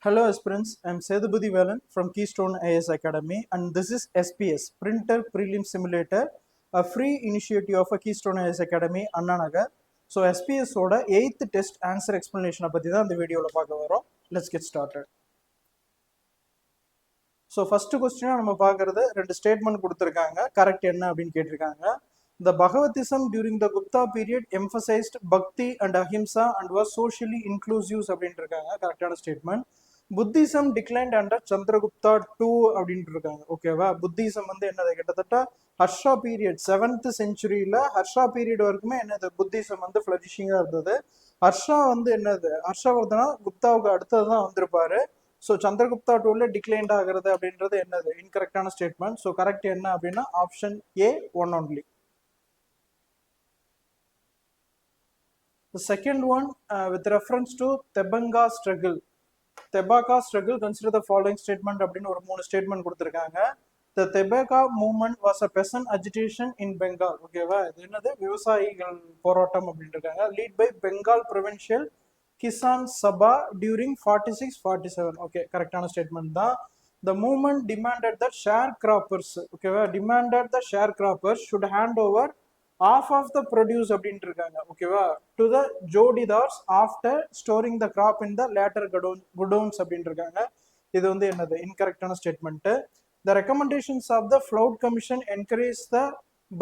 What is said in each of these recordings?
Hello aspirants, I am Sethupathi Velan from Keystone IAS Academy and this is SPS, Printer Prelim Simulator, a free initiative of a Keystone IAS Academy, Anna Nagar. So SPS oda 8th test answer explanation பத்தி தான் இந்த வீடியோல பார்க்க வரோம். Let's get started. So first question நம்ம பார்க்கிறது ரெண்டு statement கொடுத்திருக்காங்க. கரெக்ட் என்ன அப்படினு கேட்டிருக்காங்க. The Bhagavatism during the Gupta period emphasized Bhakti and Ahimsa and was socially inclusive அப்படினு இருக்காங்க. கரெக்டான statement. Buddhism declined under Chandragupta II அப்படினு இருக்காங்க. ஓகேவா? புத்திசம் வந்து என்னது கிட்டத்தட்ட ஹர்ஷா பீரியட் 7th centuryல ஹர்ஷா பீரியட் வரைக்குமே என்னது புத்திசம் வந்து ஃப்ளரிஷிங்கா இருந்தது. ஹர்ஷா வந்து என்னது ஹர்ஷவர்தனா குப்தாவுக்கு அடுத்ததுதான் வந்திருப்பாரு. ஸோ சந்திரகுப்தா டூல டிக்ளைண்ட் ஆகிறது அப்படின்றது என்னது இன்கரெக்டான ஸ்டேட்மெண்ட். ஸோ கரெக்ட் என்ன அப்படின்னா option A one only. The second one with reference to Tebanga struggle. Tebaka struggle, consider the following statement அப்படின்னு ஒரு 3 ஸ்டேட்மெண்ட் கொடுத்துருக்காங்க. The Tebaka movement was a peasant agitation in Bengal. ஓகேவா? இது என்னது விவசாயிகள் போராட்டம் அப்படின்னு இருக்காங்க. Lead by Bengal Provincial Kisan Sabha during 46-47. Okay, correctana statement da. The movement demanded that sharecroppers, okay, demanded the sharecroppers should hand over half of the produce அப்படின்றிருக்காங்க. ஓகேவா? To the jodidars after storing the crop in the later godowns அப்படின்றிருக்காங்க. இது வந்து என்னது இன்கரெக்டான statement. The recommendations of the Flood Commission encourage the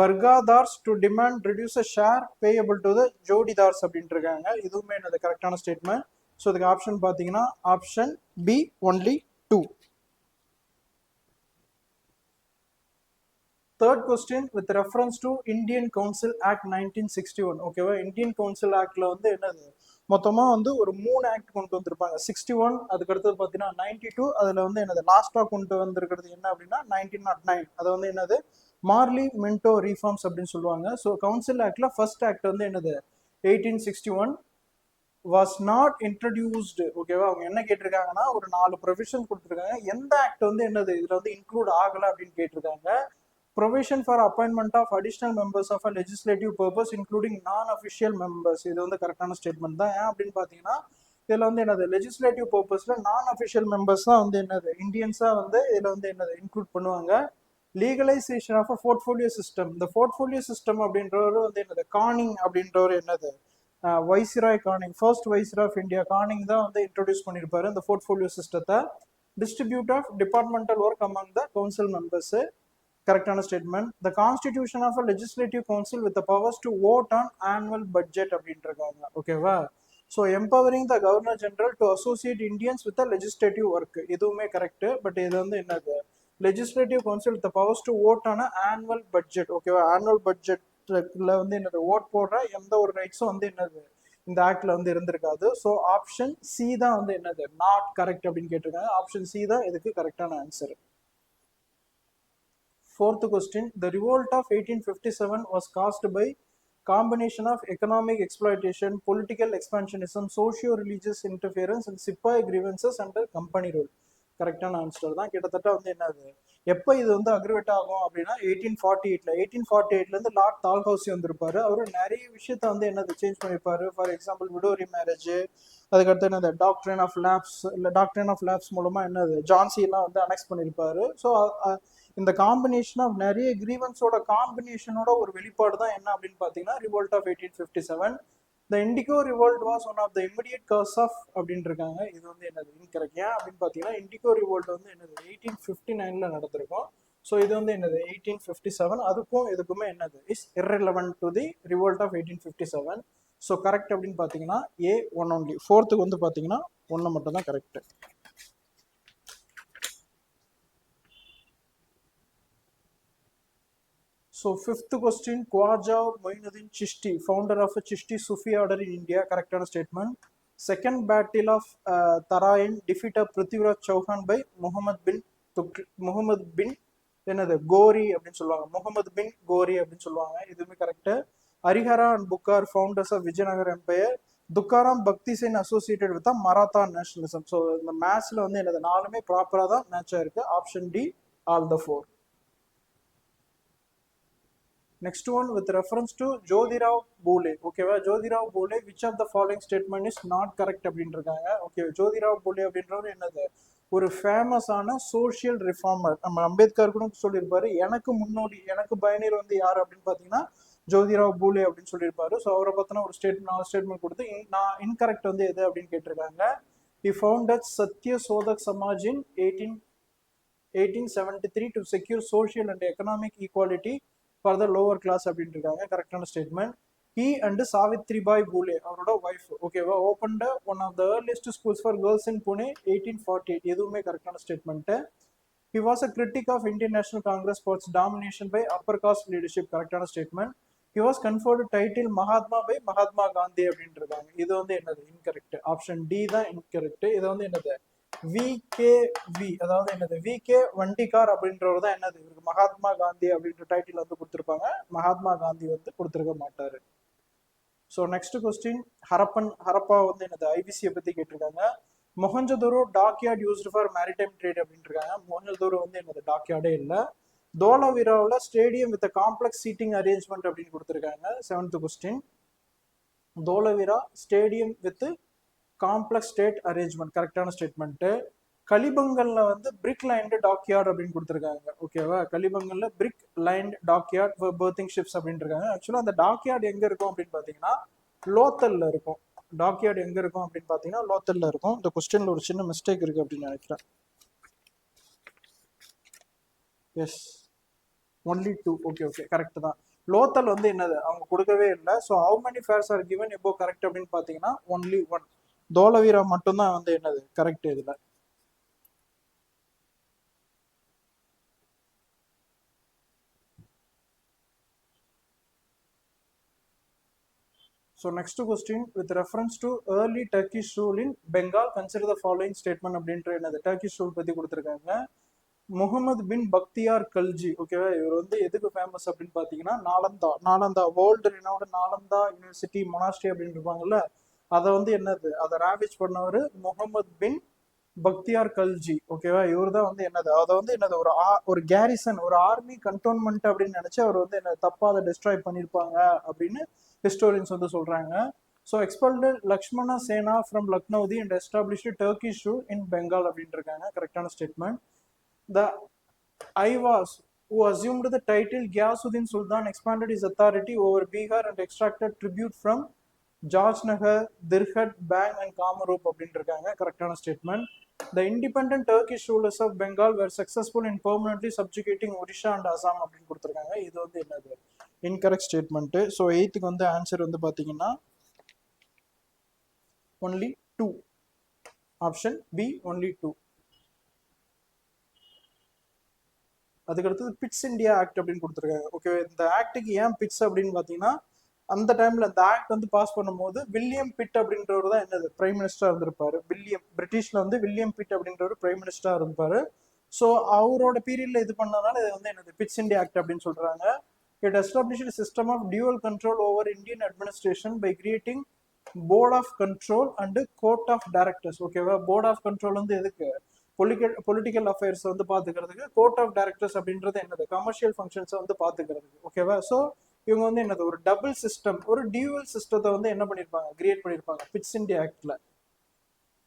Bargadars to demand reduce a share payable to the Jodidars அப்படின்றிருக்காங்க. இதுவுமே என்னது கரெக்டான statement. So இதுக்கு option பார்த்தீங்கன்னா option B only 2. Third question with reference to Indian Council Act 1961. ஓகேவா? Indian council ஆக்ட்ல வந்து என்னது மொத்தமா வந்து ஒரு 3 ஆக்ட் கொண்டு வந்திருப்பாங்க. 61, அதுக்கு அடுத்தது பார்த்தீங்கன்னா 92, அதுல வந்து என்னது லாஸ்டா கொண்டு வந்திருக்கிறது என்ன அப்படின்னா 1909. அது வந்து என்னது மார்லி மின்டோ ரீஃபார்ம்ஸ் அப்படின்னு சொல்லுவாங்க. ஸோ கவுன்சில் ஆக்ட்ல ஃபர்ஸ்ட் ஆக்ட் வந்து என்னது 1861 வாஸ் நாட் இன்ட்ரடியூஸ்டு. ஓகேவா? அவங்க என்ன கேட்டிருக்காங்கன்னா ஒரு 4 ப்ரொவிஷன் கொடுத்துருக்காங்க. எந்த ஆக்ட் வந்து என்னது இதுல வந்து இன்க்ளூட் ஆகல அப்படின்னு கேட்டிருக்காங்க. Provision for appointment of additional members of a legislative purpose including non-official members. இது வந்து கரெக்டான ஸ்டேட்மெண்ட் தான். ஏன் அப்படின்னு பார்த்தீங்கன்னா இதில் வந்து என்னது லெஜிஸ்லேட்டிவ் பர்பஸில் நான் அஃபிஷியல் மெம்பர்ஸ் தான் வந்து என்னது இந்தியன்ஸாக வந்து இதில் வந்து என்னது இன்க்ளூட் பண்ணுவாங்க. Legalisation of a portfolio system. இந்த போர்ட்ஃபோலியோ சிஸ்டம் அப்படின்றவர் வந்து என்னது கானிங் அப்படின்றவர் என்னது viceroy Canning, first viceroy of India Canning தான் வந்து இன்ட்ரோடியூஸ் பண்ணியிருப்பாரு இந்த போர்ட்ஃபோலியோ சிஸ்டத்தை. Distribute of departmental work among the council members. கரெக்டான statement. The constitution of a legislative council with powers to vote on annual budget அப்படின்ட்டு இருக்காங்க. ஓகேவா? So empowering the governor general to associate Indians with legislative work. இதுவுமே correct. But இது வந்து என்னது legislative council with powers to vote on annual budget. ஓகேவா? Annual பட்ஜெட்ல வந்து என்னது ஓட் போடுற எந்த ஒரு ரைட்ஸும் வந்து என்னது இந்த ஆக்ட்ல வந்து இருந்திருக்காது. ஸோ ஆப்ஷன் சி தான் வந்து என்னது நாட் கரெக்ட் அப்படின்னு கேட்டிருக்காங்க. ஆப்ஷன் சி தான் இதுக்கு கரெக்டான answer. Fourth question, the revolt of 1857 was caused by combination of economic exploitation, political expansionism, socio-religious interference and Sipahi grievances under company rule. கரெக்டான ஆன்சர் தான். கிட்டத்தட்ட வந்து என்னது எப்போ இது வந்து அக்ரிவேட் ஆகும் அப்படின்னா 1848ல 1848லேருந்து லார்ட் தால்ஹவுசி வந்திருப்பாரு. அவரு நிறைய விஷயத்த வந்து என்னது சேஞ்ச் பண்ணியிருப்பாரு. ஃபார் எக்ஸாம்பிள் விடோரி மேரேஜ், அதுக்கடுத்து என்னது டாக்டரின் ஆஃப் லேப்ஸ், இல்லை டாக்டரின் ஆஃப் லேப்ஸ் மூலமா என்னது ஜான்சி எல்லாம் வந்து அனெக்ஸ் பண்ணியிருப்பாரு. ஸோ இந்த காம்பினேஷன் ஆஃப் நிறைய கிரீவன்ஸோட காம்பினேஷனோட ஒரு வெளிப்பாடு தான் என்ன அப்படின்னு பார்த்தீங்கன்னா revolt of 1857. The indigo revolt was one of the immediate cause of அப்படின்னு இருக்காங்க. இது வந்து என்னது இன்கரெக்ட். ஏன் அப்படின்னு பார்த்தீங்கன்னா இண்டிகோ ரிவோல்ட் வந்து என்னது 1859ல நடந்திருக்கும். ஸோ இது வந்து என்னது 1857. அதுக்கும் இதுக்குமே என்னது is irrelevant to the revolt of 1857. So correct அப்படின்னு பார்த்தீங்கன்னா ஏ ஒன் ஒன்லி. ஃபோர்த்துக்கு வந்து பார்த்தீங்கன்னா ஒன்று மட்டும் தான் correct. So fifth question, Khwaja Moinuddin Chishti, founder of a Chishti Sufi order in India. Correct statement. Second battle of Tarain defeated Prithviraj Chauhan by Muhammad bin என்னது கோரி அப்படின்னு சொல்லுவாங்க. முகமது பின் கோரி அப்படின்னு சொல்லுவாங்க. இதுவுமே correct. Harihara and Bukka founders of Vijayanagar empire. Tukaram bhakti saint associated with Maratha nationalism. So இந்த மேட்ச்ல வந்து என்னது 4மே ப்ராப்பராக தான் மேட்ச் ஆயிருக்கு. Option D all the 4. Next one with reference to Jyotirao Phule. Okay, Jyotirao Phule, which of the following statement is not correct அப்படின்றாங்க. Okay, Jyotirao Phule அப்படின்றவர் என்னது, ஒரு ஃபேமஸான சோஷியல் ரிஃபார்மர். நம்ம அம்பேத்கர் கூட சொல்லியிருப்பாரு, எனக்கு முன்னோடி எனக்கு பயணியர் வந்து யார் அப்படின்னு பார்த்தீங்கன்னா ஜோதிராவ் பூலே அப்படின்னு சொல்லியிருப்பாரு. ஸோ அவரை பற்றின ஒரு ஸ்டேட்மெண்ட் கொடுத்து நான் இன்கரெக்ட் வந்து எது அப்படின்னு கேட்டிருக்காங்க. He founded Satya Sodak Samaj in 1873 to secure social and economic equality for the lower class அப்படின்ட்டு இருக்காங்க. கரெக்டான statement. He and Savitribai Phule, அவரோட ஒய்ஃப், ஓகேவா, opened one of the earliest schools for girls in Pune 1848. எதுவுமே கரெக்டான statement. He was a critic of Indian National Congress for its domination by upper caste leadership. கரெக்டான statement. He was conferred title Mahatma by Mahatma Gandhi அப்படின்ட்டு இருக்காங்க. இது வந்து என்னது, incorrect. Option D தான் incorrect. இது வந்து என்னது, விகேவி, அதாவது என்னது, விகே வண்டிகார் அப்படின்றவர் தான் என்னது, இவருக்கு மகாத்மா காந்தி அப்படின்ற டைட்டில் வந்து கொடுத்துருப்பாங்க. மகாத்மா காந்தி வந்து கொடுத்துருக்க மாட்டாரு. ஸோ நெக்ஸ்ட் கொஸ்டின், ஹரப்பா வந்து என்னது, ஐபிசியை பத்தி கேட்டிருக்காங்க. Mohenjodaro dockyard used for maritime trade அப்படின்ட்டு இருக்காங்க. மொஹஞ்சதோரோ வந்து என்னது, டாக்யார்டே இல்லை. தோலவிராவில் stadium with complex seating arrangement அப்படின்னு கொடுத்துருக்காங்க. 7th question, Dholavira stadium with complex state arrangement, கரெக்டான ஸ்டேட்மெண்ட். கலிபங்கல்ல வந்து பிரிக் லைன்டு டாக்யார்ட் அப்படின்னு கொடுத்துருக்காங்க. ஓகேவா, கலிபங்கல்ல brick lined dockyard for berthing ships அப்படின்னு இருக்காங்க. ஆக்சுவலாக அந்த டாக்யார்ட் எங்க இருக்கும் அப்படின்னு பார்த்தீங்கன்னா லோத்தல்ல இருக்கும். டாக்யார்ட் எங்க இருக்கும் அப்படின்னு பார்த்தீங்கன்னா லோத்தல்ல இருக்கும். இந்த கொஸ்டின்ல ஒரு சின்ன மிஸ்டேக் இருக்கு அப்படின்னு நினைக்கிறேன். S, only 2. ஓகே கரெக்ட் தான். லோத்தல் வந்து என்னது, அவங்க கொடுக்கவே இல்லை. So how many fares R given எப்போ கரெக்ட் அப்படின்னு பார்த்தீங்கன்னா ஒன்லி 1. தோலவீரா மட்டும்தான் வந்து என்னது கரெக்ட் இதுல. So next question, with reference to early Turkish rule in Bengal, consider the following statement அப்படின்ற என்னது, Turkish rule பத்தி கொடுத்துருக்காங்க. முகமது பின் பக்தியார் கல்ஜி, ஓகேவா, இவர் வந்து எதுக்கு ஃபேமஸ் அப்படின்னு பார்த்தீங்கன்னா Nalanda world renowned Nalanda university monastery அப்படின்னு இருப்பாங்கல்ல, அதை வந்து என்னது, அதை ராவேஜ் பண்ணவர் முகமது பின் பக்தியார் கல்ஜி. ஓகேவா, இவர் தான் வந்து என்னது, அதை வந்து என்னது, ஒரு கேரிசன், ஒரு ஆர்மி கண்டோன்மெண்ட் அப்படின்னு நினைச்சு அவர் வந்து என்ன தப்பா அதை டிஸ்ட்ராய் பண்ணியிருப்பாங்க அப்படின்னு ஹிஸ்டோரியன்ஸ் வந்து சொல்றாங்க. So expelled Lakshmana Sena from Lakhnauti and established Turkish rule in Bengal அப்படின்னு இருக்காங்க. கரெக்டான statement. The Aiwas, who assumed the title Ghiyasuddin Sultan, expanded his authority over Bihar and extracted tribute from Jajnagar, Dirhat, Bang and Kamarup அப்படின்ட்டு இருக்காங்க. கரெக்டான statement. The independent Turkish rulers of Bengal were successful in permanently subjugating Odisha and Assam அப்படின்னு கொடுத்துருக்காங்க. இது வந்து என்னது, incorrect statement. So 8th வந்து answer வந்து பார்த்தீங்கன்னா ஒன்லி 2. Option B only 2. அதுக்கடுத்தது பிட்ஸ் இந்தியா ஆக்ட் அப்படின்னு கொடுத்துருக்காங்க. ஓகே, இந்த ஆக்டுக்கு ஏன் பிட்ஸ் அப்படின்னு பார்த்தீங்கன்னா அந்த டைம்ல இந்த ஆக்ட் வந்து பாஸ் பண்ணும்போது வில்லியம் பிட் அப்படின்றவர் தான் என்னது பிரைம் மினிஸ்டரா இருந்திருப்பாரு. பிரிட்டிஷ்ல வந்து வில்லியம் பிட் அப்படின்றவர் பிரைம் மினிஸ்டரா இருப்பாரு. ஸோ அவரோட பீரியட்ல இது பண்ணதுனால இது வந்து என்னது பிட்ஸ் இந்தியா ஆக்ட் அப்படின்னு சொல்றாங்க. It established system of dual control over Indian administration by creating board of control and court of directors. ஓகேவா, போர்ட் ஆஃப் கண்ட்ரோல் வந்து எதுக்கு, பொலிட்டிக்கல் அஃபேர்ஸ் வந்து பாத்துக்கிறதுக்கு. கோர்ட் ஆஃப் டைரக்டர்ஸ் அப்படின்றது என்னது, கமர்ஷியல் ஃபங்க்ஷன்ஸை வந்து பாத்துக்கிறதுக்கு. ஓகேவா, ஸோ இவங்க வந்து என்னது ஒரு டபுள் சிஸ்டம், ஒரு டியூவல் சிஸ்டத்தை வந்து என்ன பண்ணிருப்பாங்க, கிரியேட் பண்ணிருப்பாங்க. பிட்ஸ் இந்தியா ஆக்ட்ல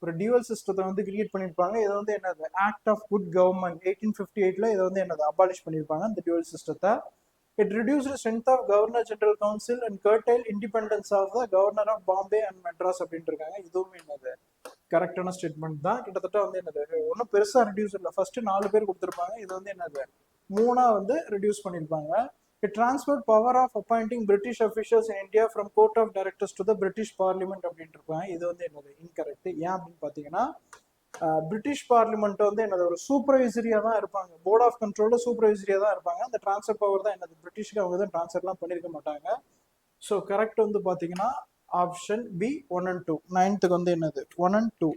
ஒரு டியூவல் சிஸ்டத்தை வந்து கிரியேட் பண்ணிருப்பாங்க. இதை வந்து என்னது ஆக்ட் ஆஃப் குட் கவர்மெண்ட் 1858ல இதை வந்து என்னது அபாலிஷ் பண்ணிருப்பாங்க இந்த டியூவல் சிஸ்டத்தை. It reduced the strength of Governor General Council and curtailed independence of the Governor of Bombay and Madras அப்படின்ட்டு இருக்காங்க. இதுவுமே என்னது கரெக்டான ஸ்டேட்மெண்ட் தான். கிட்டத்தட்ட வந்து என்னது ஒன்றும் பெருசா ரெடியூஸ் இல்லை. ஃபர்ஸ்ட் 4 பேர் கொடுத்துருப்பாங்க, இது வந்து என்னது 3 வந்து ரெடியூஸ் பண்ணியிருப்பாங்க. It transferred power of appointing British officials in India from Court of Directors to the British Parliament அப்படின்ட்டு இருப்பாங்க. இது வந்து என்னது இன்கரெக்ட். ஏன் அப்படின்னு பார்த்தீங்கன்னா பிரிட்டிஷ் பார்லிமெண்ட் வந்து என்னது ஒரு சூப்பர்வைசரியா தான் இருப்பாங்க. போர்ட் ஆஃப் கண்ட்ரோல்ல சூப்பர்வைசரியா தான் இருப்பாங்க. அந்த டிரான்ஸ்ஃபர் பவர் தான் என்னது பிரிட்டிஷ்க்கு அவங்க தான் டிரான்ஸ்ஃபர்லாம் பண்ணிருக்க மாட்டாங்க. ஸோ கரெக்ட் வந்து பாத்தீங்கன்னா ஆப்ஷன் பி 1 and 2. 9th வந்து என்னது 1 and 2.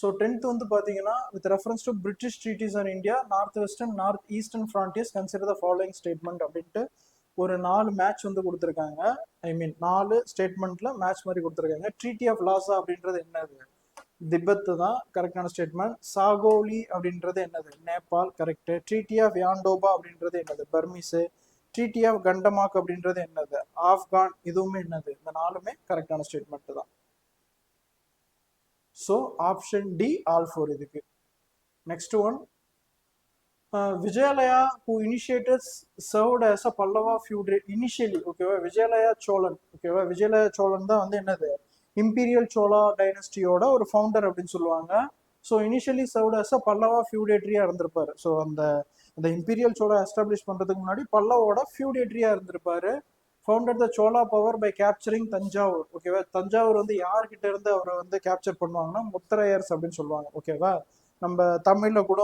ஸோ 10th வந்து பாத்தீங்கன்னா with reference to British treaties on India north western north eastern frontiers consider the following statement அப்படின்ட்டு ஒரு 4 மேட்ச் வந்து கொடுத்துருக்காங்க. ஐ மீன் 4 ஸ்டேட்மெண்ட்ல மேட்ச் மாதிரி கொடுத்துருக்காங்க. ட்ரீட்டி ஆஃப் லாசா அப்படின்றது என்னது, திபெத் தான் கரெக்டான ஸ்டேட்மெண்ட். சாகோலி அப்படின்றது என்னது? நேபாள். கரெக்ட். ட்ரீட்டி ஆஃப் யாண்டோபா அப்படின்றது என்னது? பர்மிஸ். ட்ரீட்டி ஆஃப் கண்டமாக் அப்படின்றது என்னது? ஆப்கான். இதுவுமே என்னது? இந்த நாலுமே கரெக்டான ஸ்டேட்மெண்ட் தான். So option D all four இதுக்கு. Next one, Vijayalaya, who initiated served as a Pallava feud initially. ஓகேவா? விஜயலயா சோழன். ஓகேவா? விஜயலயா சோழன் தான் வந்து என்னது? இம்பீரியல் சோழா டைனஸ்டியோட ஒரு ஃபவுண்டர் அப்படின்னு சொல்லுவாங்க. So initially served as a Pallava ஃபியூடேட்ரியா இருந்திருப்பாரு. ஸோ அந்த இம்பீரியல் சோழா எஸ்டாப்ளிஷ் பண்றதுக்கு முன்னாடி பல்லவோட ஃபியூடேட்ரியா இருந்திருப்பாரு. Founded the Chola power by capturing Thanjavur. ஓகேவா? தஞ்சாவூர் வந்து யார்கிட்ட இருந்து அவரை வந்து கேப்சர் பண்ணுவாங்கன்னா முத்தரையர்ஸ் அப்படின்னு சொல்லுவாங்க. ஓகேவா? நம்ம தமிழ்ல கூட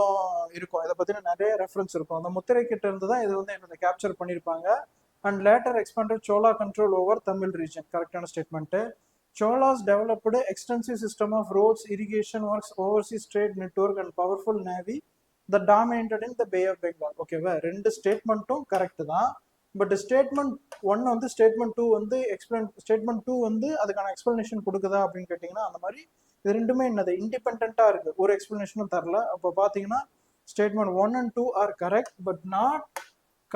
இருக்கும், இதை பத்தின நிறைய ரெஃபரன்ஸ் இருக்கும். அந்த முத்திரை கிட்ட இருந்து தான் இது வந்து என்னோட கேப்சர் பண்ணியிருப்பாங்க. And later expanded Chola control over Tamil region. கரெக்டான statement. Cholas developed an extensive system of roads, irrigation works, overseas trade network, and powerful navy that dominated in the Bay of Bengal. ஓகேவா? ரெண்டு ஸ்டேட்மெண்ட்டும் கரெக்ட் தான். But statement one வந்து statement two வந்து statement two வந்து அதுக்கான explanation கொடுக்குதா அப்படின்னு கேட்டிங்கன்னா அந்த மாதிரி இது ரெண்டுமே என்னது? இண்டிபெண்டா இருக்கு, ஒரு எக்ஸ்பிளனேஷனும் தரல. அப்போ பார்த்தீங்கன்னா statement one and two are correct, but not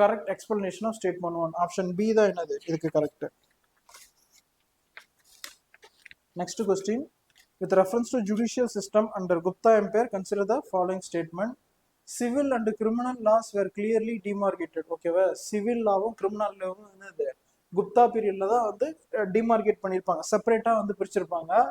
correct explanation of statement one. Option B தான் என்னது இதுக்கு correct. Next question, with reference to judicial system under Gupta Empire, consider the following statement. Civil and criminal laws were clearly demarcated. ஓகேவா? Civil லாவும் criminal லாவும் என்னது? குப்தா பீரியட்ல தான் வந்து டிமார்கேட் பண்ணியிருப்பாங்க, செப்பரேட்டா வந்து பிரிச்சிருப்பாங்க.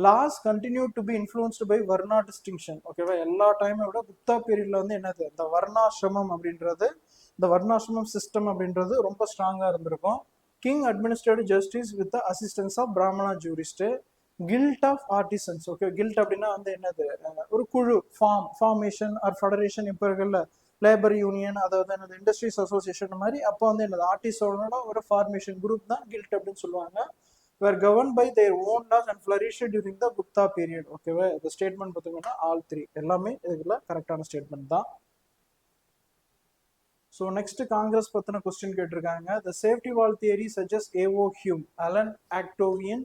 Laws continue to be influenced by varna distinction. ஓகேவா? எல்லா டைமை விட குப்தா பீரியட்ல வந்து என்னது? இந்த வர்ணாசிரமம் அப்படின்றது, இந்த வர்ணாசிரமம் சிஸ்டம் அப்படின்றது ரொம்ப ஸ்ட்ராங்கா இருந்திருக்கும். King administrate justice with the assistance of Brahmana jurist. Guild of artisans. Okay, guild அப்படின்னா வந்து என்னது? ஒரு குழு, ஃபார்மேஷன் ஆர் ஃபெடரேஷன். இப்போ இருக்கல லேபர் யூனியன், அதாவது என்னது இண்டஸ்ட்ரீஸ் அசோசியேஷன் மாதிரி. அப்போ வந்து என்னது? ஆர்டிஸ்டோட ஒரு ஃபார்மேஷன் குரூப் தான் கில்ட் அப்படின்னு சொல்லுவாங்க. were governed by their own laws and flourished during the Gupta period. ஓகேவா? இந்த ஸ்டேட்மெண்ட் பார்த்தீங்கன்னா ஆல் த்ரீ எல்லாமே இதுல கரெக்டான ஸ்டேட்மெண்ட் தான். ஸோ நெக்ஸ்ட் காங்கிரஸ் பத்தின கொஸ்டின் கேட்டிருக்காங்க. The safety wall theory suggest AO Hume, Allan Octavian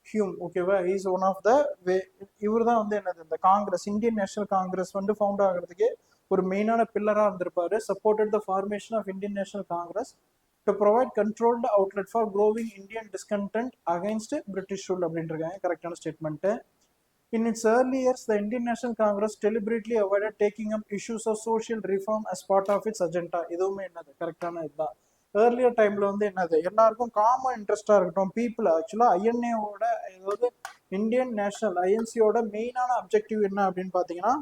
Hume. ஓகேவா? இஸ் ஒன் ஆஃப் த இவர் தான் வந்து என்னது? இந்த காங்கிரஸ், இந்தியன் நேஷனல் காங்கிரஸ் வந்து ஃபவுண்ட் ஆகிறதுக்கு ஒரு மெயினான பில்லரா இருந்திருப்பாரு. Supported the formation of Indian National Congress to provide controlled outlet for growing Indian discontent against British rule அப்படின்றாங்க. கரெக்டான statement. In its early years, the Indian National Congress deliberately avoided taking up issues of social reform as part of its agenda. இதுவுமே என்னது? கரெக்டான இதுதான். Earlier டைம்ல வந்து என்னது? எல்லாருக்கும் காமன் இன்ட்ரெஸ்டா இருக்கட்டும். பீப்புள் ஆக்சுவலா ஐஎன்ஏவோட, அதாவது இந்தியன் நேஷனல் ஐஎன்சியோட மெயினான அப்ஜெக்டிவ் என்ன அப்படின்னு பாத்தீங்கன்னா,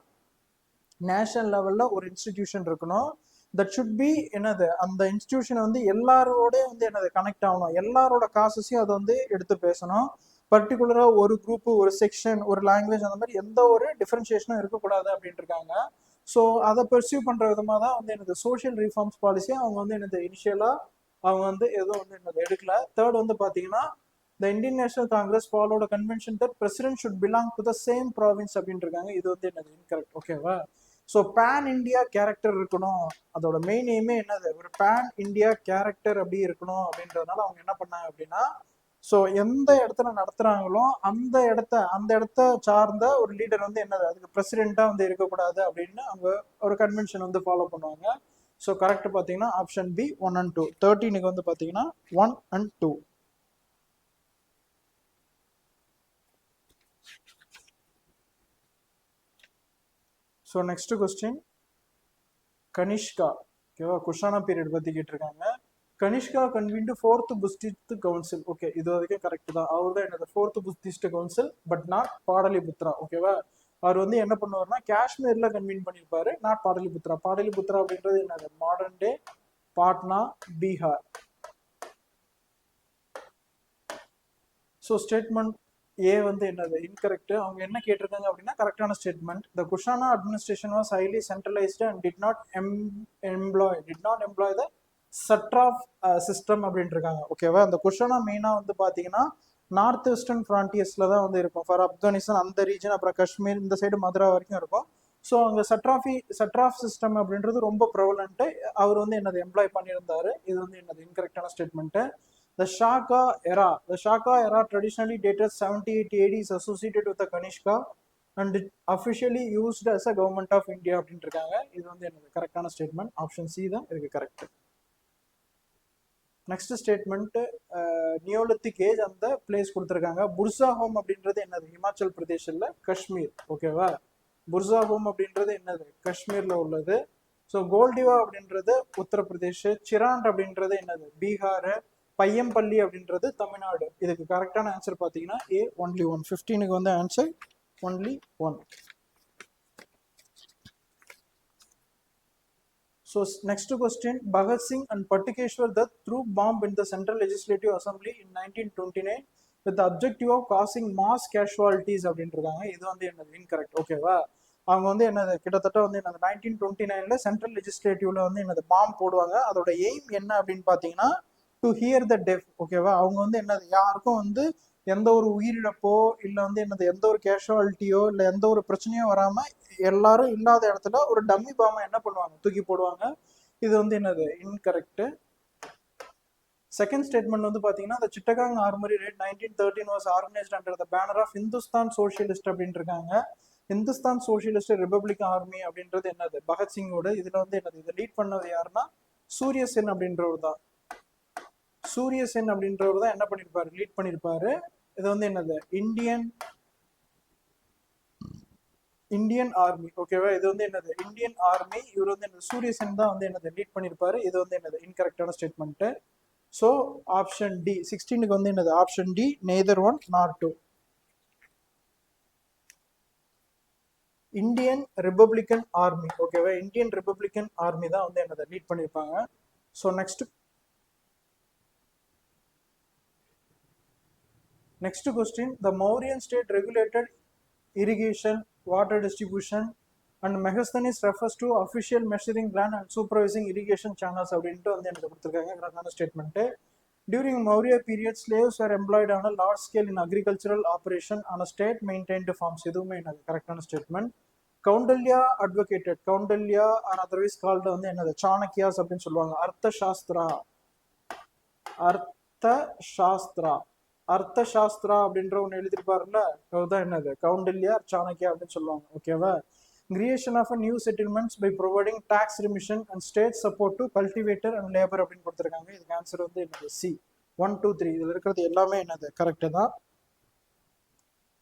நேஷனல் லெவல்ல ஒரு இன்ஸ்டிடியூஷன் இருக்கணும். தட் ஷுட் பி என்னது? அந்த இன்ஸ்டிடியூஷன் வந்து எல்லாரோட வந்து என்னது? கனெக்ட் ஆகணும். எல்லாரோட காசஸையும் அதை வந்து எடுத்து பேசணும். பர்டிகுலரா ஒரு குரூப், ஒரு செக்ஷன், ஒரு லாங்குவேஜ், அந்த மாதிரி எந்த ஒரு டிஃபரன்சியேஷனும் இருக்கக்கூடாது அப்படின்ட்டு இருக்காங்க. ஸோ அதை பெர்சியூ பண்ற விதமா தான் வந்து என்னது? சோஷியல் ரிஃபார்ம்ஸ் பாலிசி அவங்க வந்து என்னது? இனிஷியலா அவங்க வந்து எதுவும் வந்து என்னது எடுக்கல. தேர்ட் வந்து பாத்தீங்கன்னா, the Indian National Congress followed convention that president should belong to the same province அப்படின்னு இருக்காங்க. இது வந்து என்னது? இன்கரெக்ட். ஓகேவா? ஸோ பேன் இண்டியா கேரக்டர் இருக்கணும். அதோட மெயின் எய்மே என்னது? ஒரு பேன் இண்டியா கேரக்டர் அப்படி இருக்கணும் அப்படின்றதுனால அவங்க என்ன பண்ணாங்க அப்படின்னா, ஸோ எந்த இடத்துல நடத்துறாங்களோ அந்த இடத்த சார்ந்த ஒரு லீடர் வந்து என்னது? அதுக்கு பிரசிடென்ட்டா வந்து இருக்கக்கூடாது அப்படின்னு அவங்க ஒரு கன்வென்ஷன் வந்து ஃபாலோ பண்ணுவாங்க. ஸோ கரெக்ட் பார்த்தீங்கன்னா ஆப்ஷன் பி 1 and 2. 13க்கு வந்து பார்த்தீங்கன்னா 1 and 2. So next question, Kanishka. ஓகேவா? குஷானா பீரியட் பத்தி கேட்டிருக்காங்க. Kanishka convened 4th Buddhist council. Okay, இது வரைக்கும் கரெக்ட் தான். அவர் தான் என்னது? 4th Buddhist council, but not Pataliputra. ஓகேவா? அவர் வந்து என்ன பண்ணுவார்னா காஷ்மீர்ல கன்வீன் பண்ணியிருப்பாரு, நாட் பாடலிபுத்ரா. பாடலிபுத்ரா அப்படின்றது என்னது? Modern day Patna, Bihar. So statement A வந்து என்னது? இன்கரெக்ட். அவங்க என்ன கேட்டிருக்காங்க அப்படின்னா, கரெக்டான statement, the Kushana administration was highly centralised and did not employ the satrap system அப்படின்ட்டு இருக்காங்க. ஓகேவா? அந்த குஷானா மெயினா வந்து பாத்தீங்கன்னா நார்த் வெஸ்டர்ன் ஃப்ரான்டியர்ஸ்ல தான் வந்து இருக்கும். ஃபார் ஆப்கானிஸ்தான் அந்த ரீஜன், அப்புறம் காஷ்மீர், இந்த சைடு மதுரா வரைக்கும் இருக்கும். ஸோ அங்கே சட்ராஃப் சிஸ்டம் அப்படின்றது ரொம்ப ப்ரவலண்ட்டு. அவர் வந்து என்னது? எம்ப்ளாய் பண்ணியிருந்தாரு. இது வந்து என்னது? இன்கரெக்டான statement. The Shaka era traditionally dated 78 AD, is associated with the Kanishka and officially used as a government of India அப்படினு இருக்காங்க. இது வந்து என்னது கரெக்டான ஸ்டேட்மெண்ட். ஆப்ஷன் சி தான் இதுக்கு correct. Next statement Neolithic age அந்த பிளேஸ் கொடுத்துருக்காங்க. புர்சா ஹோம் அப்படின்றது என்னது ஹிமாச்சல் பிரதேஷ்ல காஷ்மீர். ஓகேவா, புர்சா ஹோம் அப்படின்றது என்னது காஷ்மீர்ல உள்ளது. ஸோ கோல்டிவா அப்படின்றது உத்தரப்பிரதேஷ், சிராண்ட் அப்படின்றது என்னது பீகார், பையம்பள்ளி அப்படின்றது தமிழ்நாடு. இதுக்கு கரெக்டான ஆன்சர் பார்த்தீங்கன்னா ஏ ஒன்லி ஒன். 15க்கு வந்து answer only one. So next question, Bhagat Singh and Patukeshwar Dutt threw bomb in the Central Legislative Assembly in 1929 with the objective of causing mass casualties அப்படின்றாங்க. இது வந்து என்னது இன்கரெக்ட். ஓகேவா, அவங்க வந்து என்னது கிட்டத்தட்ட வந்து என்னது 1929ல சென்ட்ரல் லெஜிஸ்லேட்டிவ்ல வந்து என்னது பாம் போடுவாங்க. அதோட எய்ம் என்ன அப்படின்னு பார்த்தீங்கன்னா டு ஹியர் த டெஃப். ஓகேவா, அவங்க வந்து என்னது யாருக்கும் வந்து எந்த ஒரு உயிரிழப்போ இல்லை வந்து என்னது எந்த ஒரு கேஷுவாலிட்டியோ இல்லை எந்த ஒரு பிரச்சனையோ வராம எல்லாரும் இல்லாத இடத்துல ஒரு டம்மி பாம்பை என்ன பண்ணுவாங்க தூக்கி போடுவாங்க. இது வந்து என்னது இன்கரெக்ட். செகண்ட் ஸ்டேட்மெண்ட் வந்து பாத்தீங்கன்னா the Chittagong Armory raid 1913 was organized under the banner of Hindustan Socialist அப்படின்னு இருக்காங்க. இந்துஸ்தான் சோசியலிஸ்ட் ரிபப்ளிக் ஆர்மி அப்படின்றது என்னது பகத்சிங்கோட. இதுல வந்து என்னது இதை லீட் பண்ணது யாருன்னா சூரிய சென் அப்படின்றவர் தான். சூரிய சென் அப்படின்றவர் தான் என்ன பண்ணிருப்பாரு லீட் பண்ணிருப்பாரு. இது வந்து என்னது இந்தியன் ஆர்மி. ஓகேவா, இது வந்து என்னது இந்தியன் ஆர்மி. இவர் வந்து என்னது சூரிய சென் தான் வந்து என்னது லீட் பண்ணிருப்பாரு. இது வந்து என்னது இன்கரெக்டான ஸ்டேட்மெண்ட். ஸோ ஆப்ஷன் டி 16க்கு வந்து என்னது option D neither one nor two. Indian Republican Army. ஓகேவா, இந்தியன் ரிபப்ளிகன் ஆர்மி தான் வந்து என்னதை லீட் பண்ணியிருப்பாங்க. So next question, the Mauryan state regulated irrigation, water distribution and Megasthenis refers to official measuring plan and supervising irrigation channels அப்படின்ட்டு வந்து எனக்கு கொடுத்துருக்காங்க. கரெக்டான statement. During Maurya period, slaves were employed on a large scale in agricultural operation on a state maintained farms. இதுவுமே எனக்கு கரெக்டான statement. Kautilya advocated, Kautilya or otherwise called வந்து என்னது சாணக்கியாஸ் அப்படின்னு சொல்லுவாங்க. அர்த்த சாஸ்திரா அப்படின்ற ஒன்று எழுதிருப்பாருல்ல, அதுதான் என்னது கௌண்டல்யா சாணக்கியா அப்படின்னு சொல்லுவாங்க. ஓகேவா, creation of new settlements by providing tax remission and state support to cultivator and labour அப்படின்னு கொடுத்துருக்காங்க. இதுக்கு ஆன்சர் வந்து என்னது சி 1 2 3. இதுல இருக்கிறது எல்லாமே என்னது கரெக்டு தான்.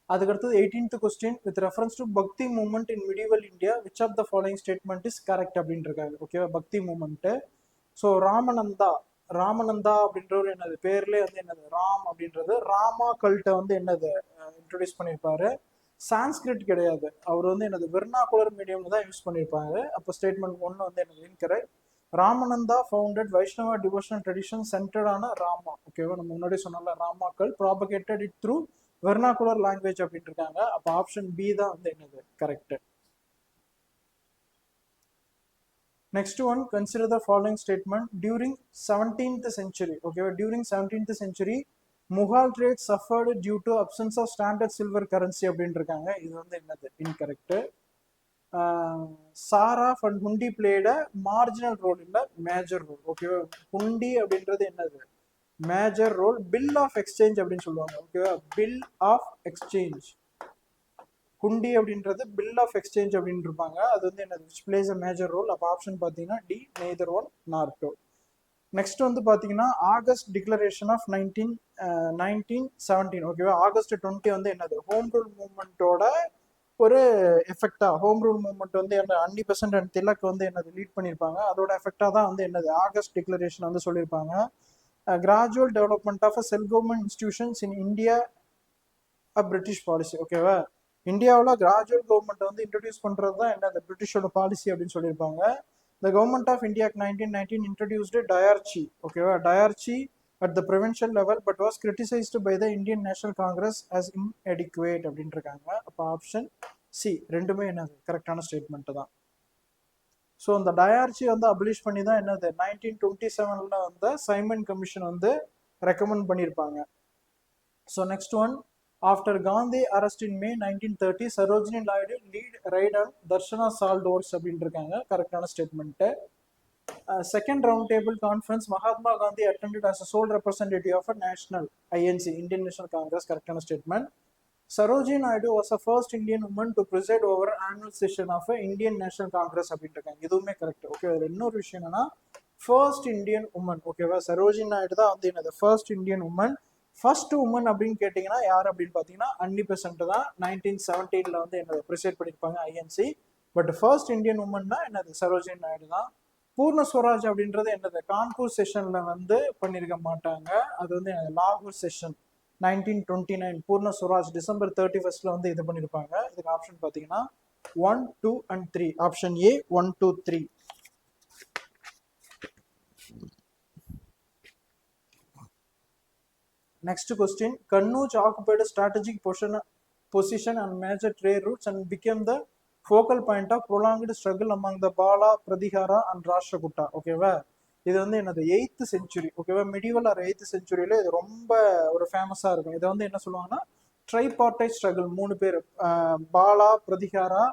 அதுக்கடுத்தது 18th question, with reference to bhakti movement in medieval India which of the following statement is correct அப்படின்னு இருக்காங்க. ஓகேவா, பக்தி மூவ்மெண்ட். ஸோ ராமநந்தா அப்படின்றவர் என்னது பேர்லேயே வந்து என்னது ராம் அப்படின்றது ராமா கல்ட்டை வந்து என்னது இன்ட்ரோடியூஸ் பண்ணியிருப்பாரு. சான்ஸ்கிரிட் கிடையாது, அவர் வந்து என்னது வெர்னாகுலர் மீடியம்ல தான் யூஸ் பண்ணியிருப்பாரு. அப்போ ஸ்டேட்மெண்ட் 1 வந்து என்னது incorrect. Ramananda founded Vaishnava devotional tradition சென்டர்டான ராமா. ஓகேவா, நம்ம முன்னாடி சொன்னோம்ல ராமாக்கள் propagated it through vernacular language அப்படின்னு இருக்காங்க. அப்போ ஆப்ஷன் பி தான் வந்து என்னது correct. Next one, consider the following statement. During 17th century, okay, during 17th century, Mughal trade suffered due to absence of standard silver currency அப்படின்னு இருக்காங்க. இது வந்து என்னது incorrect. Sarraf and hundi played marginal role இல்ல major role. ஓகேவா, ஹுண்டி அப்படின்றது என்னது major role. Bill of exchange அப்படின்னு சொல்லுவாங்க. ஓகேவா, பில் ஆஃப் எக்ஸ்சேஞ்ச். குண்டி அப்படின்றது பில் ஆஃப் எக்ஸ்சேஞ்ச் அப்படின்னு இருப்பாங்க. அது வந்து என்னது which place a major role. அப்போ ஆப்ஷன் பார்த்தீங்கன்னா D neither one nor two. Next வந்து பார்த்தீங்கன்னா ஆகஸ்ட் டிக்ளரேஷன் ஆஃப் 1917. ஓகேவா, ஆகஸ்ட் 20 வந்து என்னது ஹோம் ரூல் மூவ்மெண்ட்டோட ஒரு எஃபெக்டா. ஹோம் ரூல் மூவ்மெண்ட் வந்து என்ன அன்னி பெசன்ட் அண்ட் திலக் வந்து என்னது லீட் பண்ணியிருப்பாங்க. அதோட எஃபெக்டா தான் வந்து என்னது ஆகஸ்ட் டிக்ளரேஷன் வந்து சொல்லியிருப்பாங்க. Gradual development of a self government institutions in India a British policy. ஓகேவா, இந்தியாவில் கிராஜுவல் கவர்மெண்ட் வந்து இன்ட்ரடியூஸ் பண்ணுறது தான் என்ன அந்த பிரிட்டிஷோட பாலிசி அப்படின்னு சொல்லியிருப்பாங்க. The government of India 1919 introduced diarchy. ஓகேவா, diarchy at the provincial level but was criticised by the Indian National Congress as inadequate அப்படின்னு இருக்காங்க. அப்போ ஆப்ஷன் சி ரெண்டுமே என்னது கரெக்டான ஸ்டேட்மெண்ட் தான். ஸோ அந்த டயார்ச்சி வந்து அப்ளிஷ் பண்ணி தான் என்னது 1927 வந்து சைமன் கமிஷன் வந்து ரெக்கமெண்ட் பண்ணியிருப்பாங்க. So next one, after Gandhi arrest in May 1930, Sarojini Naidu lead raid on Darshana Salt Doors அப்படின்னு இருக்காங்க. கரெக்டான statement. Second round table conference Mahatma Gandhi attended as a sole representative of a national INC, Indian National Congress. கரெக்டான statement. Sarojini Naidu was the first Indian woman to preside over annual session of a Indian National Congress அப்படின்ட்டு இருக்காங்க. இதுவுமே correct. Okay, அதில் இன்னொரு விஷயம் என்னன்னா first Indian woman. ஓகேவா, சரோஜினி நாயுடு தான் வந்து என்னது first Indian woman. First woman அப்படின்னு கேட்டிங்கன்னா யார் அப்படின்னு பார்த்தீங்கன்னா அன்னி பெசன்ட் தான் 1917 வந்து என்னது ப்ரிசைட் பண்ணியிருப்பாங்க ஐஎன்சி. பட் ஃபர்ஸ்ட் இந்தியன் உமன்னா என்னது சரோஜினி நாயுடு தான். பூர்ண ஸ்வராஜ் அப்படின்றது என்னது கான்பூர் செஷன்ல வந்து பண்ணியிருக்க மாட்டாங்க. அது வந்து லாகூர் செஷன் 1929 பூர்ண ஸ்வராஜ் டிசம்பர் 31 வந்து இது பண்ணியிருப்பாங்க. இதுக்கு ஆப்ஷன் பார்த்தீங்கன்னா 1, 2 and 3. Option A 1, 2, 3. Next question. Kannauj occupied a strategic position on major trade routes and became the focal point of prolonged struggle among the Bala, Pradihara and Rashtrakuta. ஓகேவா, இது வந்து என்னது 8th century. ஓகேவா, medieval R 8th centuryல இது ரொம்ப ஒரு ஃபேமஸாக இருக்கும். இதை வந்து என்ன சொல்லுவாங்கன்னா ட்ரைபார்டைட் ஸ்ட்ரகிள். 3 பேர், பாலா, பிரதிகாரா,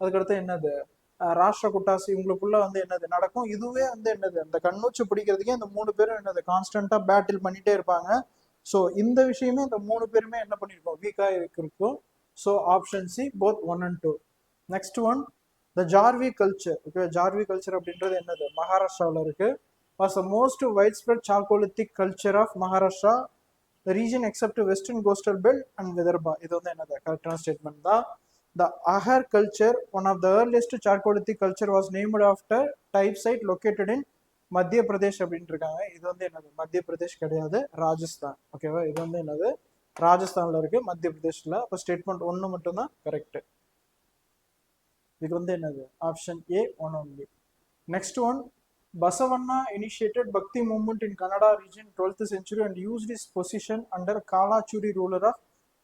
அதுக்கடுத்து என்னது ராஷ்டிரகுட்டாஸ், இவங்களுக்குள்ள வந்து என்னது நடக்கும். இதுவே வந்து என்னது அந்த கண்ணூச்சி பிடிக்கிறதுக்கே இந்த 3 பேரும் என்னது கான்ஸ்டன்டா பேட்டில் பண்ணிட்டே இருப்பாங்க. ஸோ இந்த விஷயமே இந்த 3 பேருமே என்ன பண்ணியிருக்கோம் வீக்காக இருக்கும். So option C both 1 and 2. Next one, the Jorwe culture. Okay, Jorwe culture அப்படின்றது என்னது மகாராஷ்டிராவில் இருக்கு. Was the most wide spread chalcolithic culture of Maharashtra, the region except western coastal belt and Vidarbha. இது வந்து என்னது கரெக்டான ஸ்டேட்மெண்ட் தான். The Ahar culture, one of the earliest Chalcolithic culture, was named after type site located in மத்திய பிரதேஷ் அப்படின்னு இருக்காங்க. இது வந்து என்னது மத்திய பிரதேஷ் கிடையாது, ராஜஸ்தான். ஓகேவா, இது வந்து என்னது ராஜஸ்தான்ல இருக்கு, மத்திய பிரதேஷ்ல. அப்போ ஸ்டேட்மெண்ட் 1 மட்டும் தான் கரெக்ட். இது வந்து என்னது option A 1 only. Next one, Basavanna initiated Bhakti movement in Kannada region 12th century and used his position under Kalachuri ruler of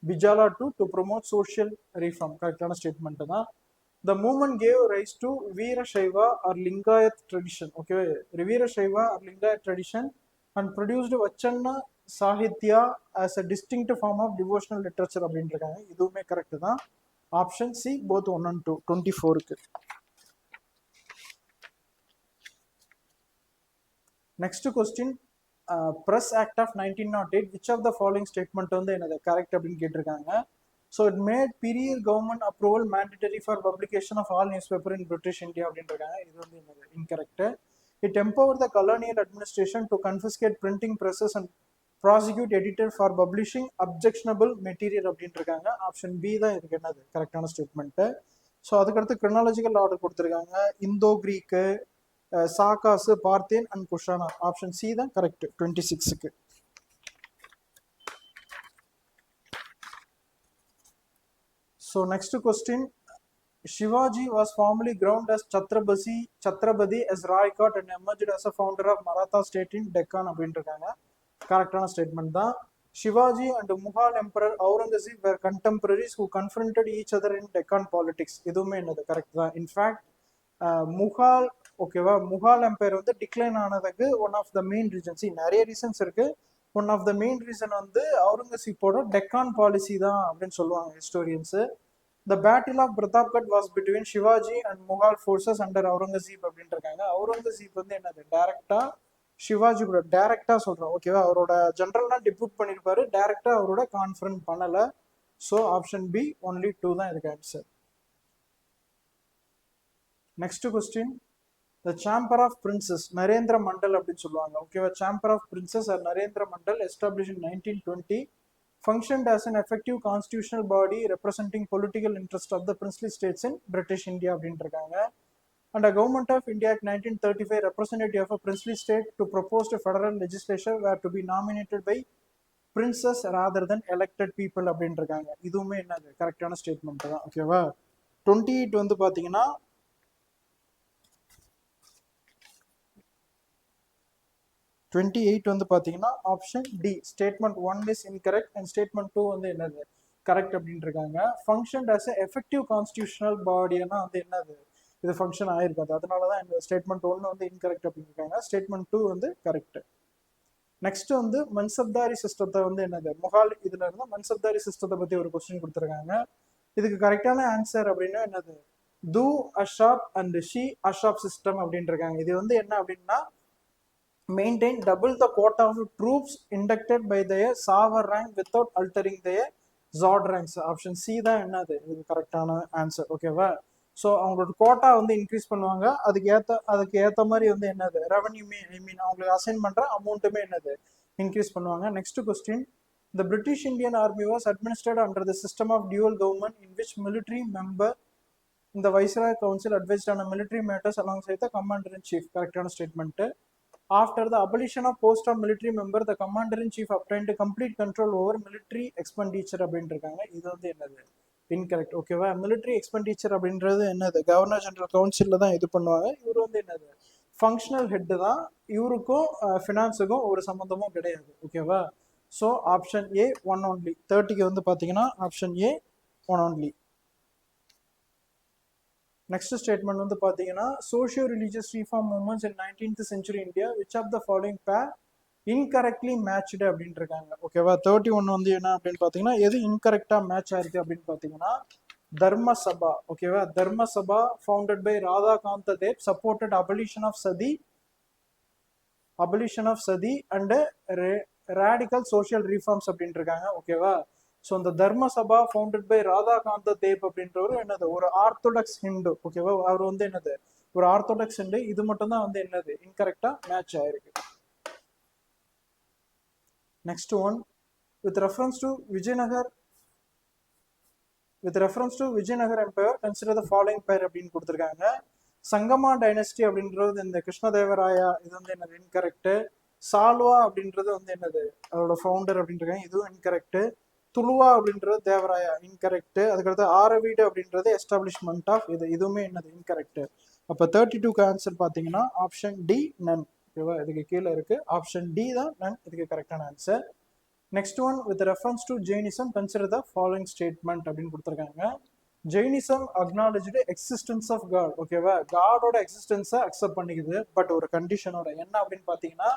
Bijala to promote social reform. கரெக்டான ஸ்டேட்மெண்ட் தான். The movement gave rise to Veerashaiva or Lingayat tradition. Okay, Veerashaiva or Lingayat tradition and produced Vachanna Sahitya as a distinct form of devotional literature அப்படின்னு இருக்காங்க. இதுவுமே correct தான். Option C both 1 and 2. 24க்கு. Next question, Press Act of 1908, which of the following statement வந்து என்னது correct அப்படின்னு கேட்டிருக்காங்க. So it made period government approval mandatory for publication of all newspaper in British India அப்படின்னு இருக்காங்க. இது வந்து என்னது incorrect. It empowered the colonial administration to confiscate printing presses and prosecute editor for publishing objectionable material அப்படின்னு இருக்காங்க. Option B தான் இதுக்கு என்னது கரெக்டான ஸ்டேட்மெண்ட். ஸோ அதுக்கடுத்து கிரோனாலஜிக்கல் ஆர்டர் கொடுத்துருக்காங்க. இந்தோ கிரீக்கு, சாகாசு, பார்த்தேன் அண்ட் குஷானா. ஆப்ஷன் சி தான் correct 26க்கு. So next question, Shivaji was formerly crowned as Chhatrapati as Raikot and emerged as a founder of Maratha state in Deccan அப்படின்ட்டு இருக்காங்க. கரெக்டான ஸ்டேட்மெண்ட் தான். Shivaji and Mughal Emperor Aurangzeb were contemporaries who confronted each other in Deccan politics. இதுவுமே என்னது correct தான். In fact Mughal, ஓகேவா, Mughal empire வந்து decline ஆனதுக்கு one of the main reasons, நிறைய ரீசன்ஸ் இருக்கு. One of the main reason வந்து அவுரங்கசீப்போட டெக்கான் பாலிசி தான் அப்படின்னு சொல்லுவாங்க ஹிஸ்டோரியன்ஸு. The battle of Pratapgad was between Shivaji and Mughal forces under Aurangzeb அப்படின்ட்டு இருக்காங்க. அவுரங்கசீப் வந்து என்னது டைரக்டா சிவாஜி கூட டைரக்டா சொல்றோம். ஓகேவா, அவரோட ஜென்ரல்லாம் டிப்யூட் பண்ணியிருப்பாரு, டைரக்டா அவரோட கான்ஃபரன்ஸ் பண்ணல. ஸோ ஆப்ஷன் பி ஒன்லி 2 தான் இதுக்கு answer. Next question, the chamber of princes Narendra Mandal அப்படின்னு சொல்லுவாங்க. ஓகேவா, chamber of princes are Narendra Mandal establish in 1920 functioned as an effective constitutional body representing political interest of the princely states in British India அப்படின்ட்டு இருக்காங்க. And a government of India Act 1935 representative of a princely state to proposed federal legislature were to be nominated by princes rather than elected people அப்படின்ட்டு இருக்காங்க. இதுவுமே என்னது கரெக்டான statement தான். ஓகேவா, 28 வந்து பாத்தீங்கன்னா 28 வந்து பாத்தீங்கன்னா option D statement 1 is incorrect and statement 2 வந்து என்னது கரெக்ட் அப்படின்னு இருக்காங்க. ஃபங்க்ஷன் ஆஸ் எஃபெக்டிவ் கான்ஸ்டியூஷனல் பாடினா வந்து என்னது இது ஃபங்க்ஷன் ஆயிருக்காது. அதனாலதான் இந்த ஸ்டேட்மெண்ட் 1 வந்து இன்கரெக்ட் அப்படின்னு இருக்காங்க. ஸ்டேட்மெண்ட் 2 வந்து கரெக்ட். நெக்ஸ்ட் வந்து மன்சப்தாரி சிஸ்டத்தை வந்து என்னது முகால் இதுல இருந்து மன்சப்தாரி சிஸ்டத்தை பத்தி ஒரு கொஸ்டின் கொடுத்துருக்காங்க. இதுக்கு கரெக்டான ஆன்சர் அப்படின்னா என்னது து அஷாப் அண்ட் ஷி அஷாப் சிஸ்டம் அப்படின்னு இருக்காங்க. இது வந்து என்ன அப்படின்னா maintain double the quota of troops inducted by their sovereign rank without altering their Jat ranks. Option C தான் என்னது இதுக்கு கரெக்டான ஆன்சர். ஓகேவா? ஸோ அவங்களோட கோட்டா வந்து இன்க்ரீஸ் பண்ணுவாங்க, அதுக்கு ஏற்ற மாதிரி வந்து என்னது ரெவன்யூமே, ஐ மீன் அவங்களுக்கு அசைன் பண்ற அமௌண்ட்டுமே என்னது இன்க்ரீஸ் பண்ணுவாங்க. Next question, the British Indian Army was administered under the system of dual government in which military member in the Viceroy Council advised on military matters alongside the Commander-in-Chief. Correct statement. After the abolition of post of military member, the Commander-in-Chief obtained complete control over military expenditure. அப்படின்றாங்க. இது வந்து என்னது incorrect. ஓகேவா? Military expenditure அப்படின்றது என்னது governor general கவுன்சிலில் தான் இது பண்ணுவாங்க. இவர் வந்து என்னது ஃபங்க்ஷனல் ஹெட்டு தான். இவருக்கும் ஃபினான்ஸுக்கும் ஒரு சம்மந்தமும் கிடையாது. ஓகேவா? So option A one only. 30க்கு வந்து பார்த்தீங்கன்னா option A one only. Next statement வந்து பார்த்தீங்கன்னா, socio religious reform movements in 19th century India which of the following pair incorrectly matched அப்படின்ட்டு இருக்காங்க. ஓகேவா? 31 வந்து என்ன அப்படின்னு பார்த்தீங்கன்னா, எது இன்கரெக்டா மேட்ச் ஆயிருக்கு அப்படின்னு பார்த்தீங்கன்னா, தர்ம சபா. ஓகேவா? Dharma Sabha founded by Radhakanta Dev supported abolition of sati and radical social reforms அப்படின்ட்டு இருக்காங்க. ஓகேவா? ஸோ இந்த தர்ம சபா ஃபவுண்டட் பை ராதாகாந்த தேவ் அப்படின்றவர் என்னது ஒரு ஆர்த்தோடாக்ஸ் ஹிந்து. ஓகேவா? அவர் வந்து என்னது ஒரு ஆர்த்தோடாக்ஸ் ஹிந்து. இது மட்டும் தான் வந்து என்னது இன்கரெக்டா மேட்ச் ஆயிருக்கு. Next one, with reference to Vijayanagar Empire, consider the following pair அப்படின்னு கொடுத்துருக்காங்க. சங்கமா டைனஸ்டி அப்படின்றது இந்த கிருஷ்ணதேவராயா, இது வந்து என்னது இன்கரெக்ட். சால்வா அப்படின்றது வந்து என்னது அதோட ஃபவுண்டர் அப்படின்றாங்க, இதுவும் இன்கரெக்ட். துளுவா அப்படின்றது தேவராயா, இன்கரெக்ட். அதுக்கடுத்து ஆரவீடு அப்படின்றது எஸ்டாப்ளிஷ்மெண்ட் ஆஃப் இதுவுமே என்னது இன்கரெக்ட். அப்போ 32க்கு ஆன்சர் பார்த்தீங்கன்னா ஆப்ஷன் டி நன். ஓகேவா? இதுக்கு கீழே இருக்கு ஆப்ஷன் டி தான் நன் இதுக்கு கரெக்டான answer. Next one, with reference to Jainism consider the following statement அப்படின்னு கொடுத்துருக்காங்க. Jainism acknowledged existence of God. ஓகேவா? காடோட எக்ஸிஸ்டன்ஸை அக்செப்ட் பண்ணிக்குது, பட் ஒரு கண்டிஷனோட. என்ன அப்படின்னு பார்த்தீங்கன்னா,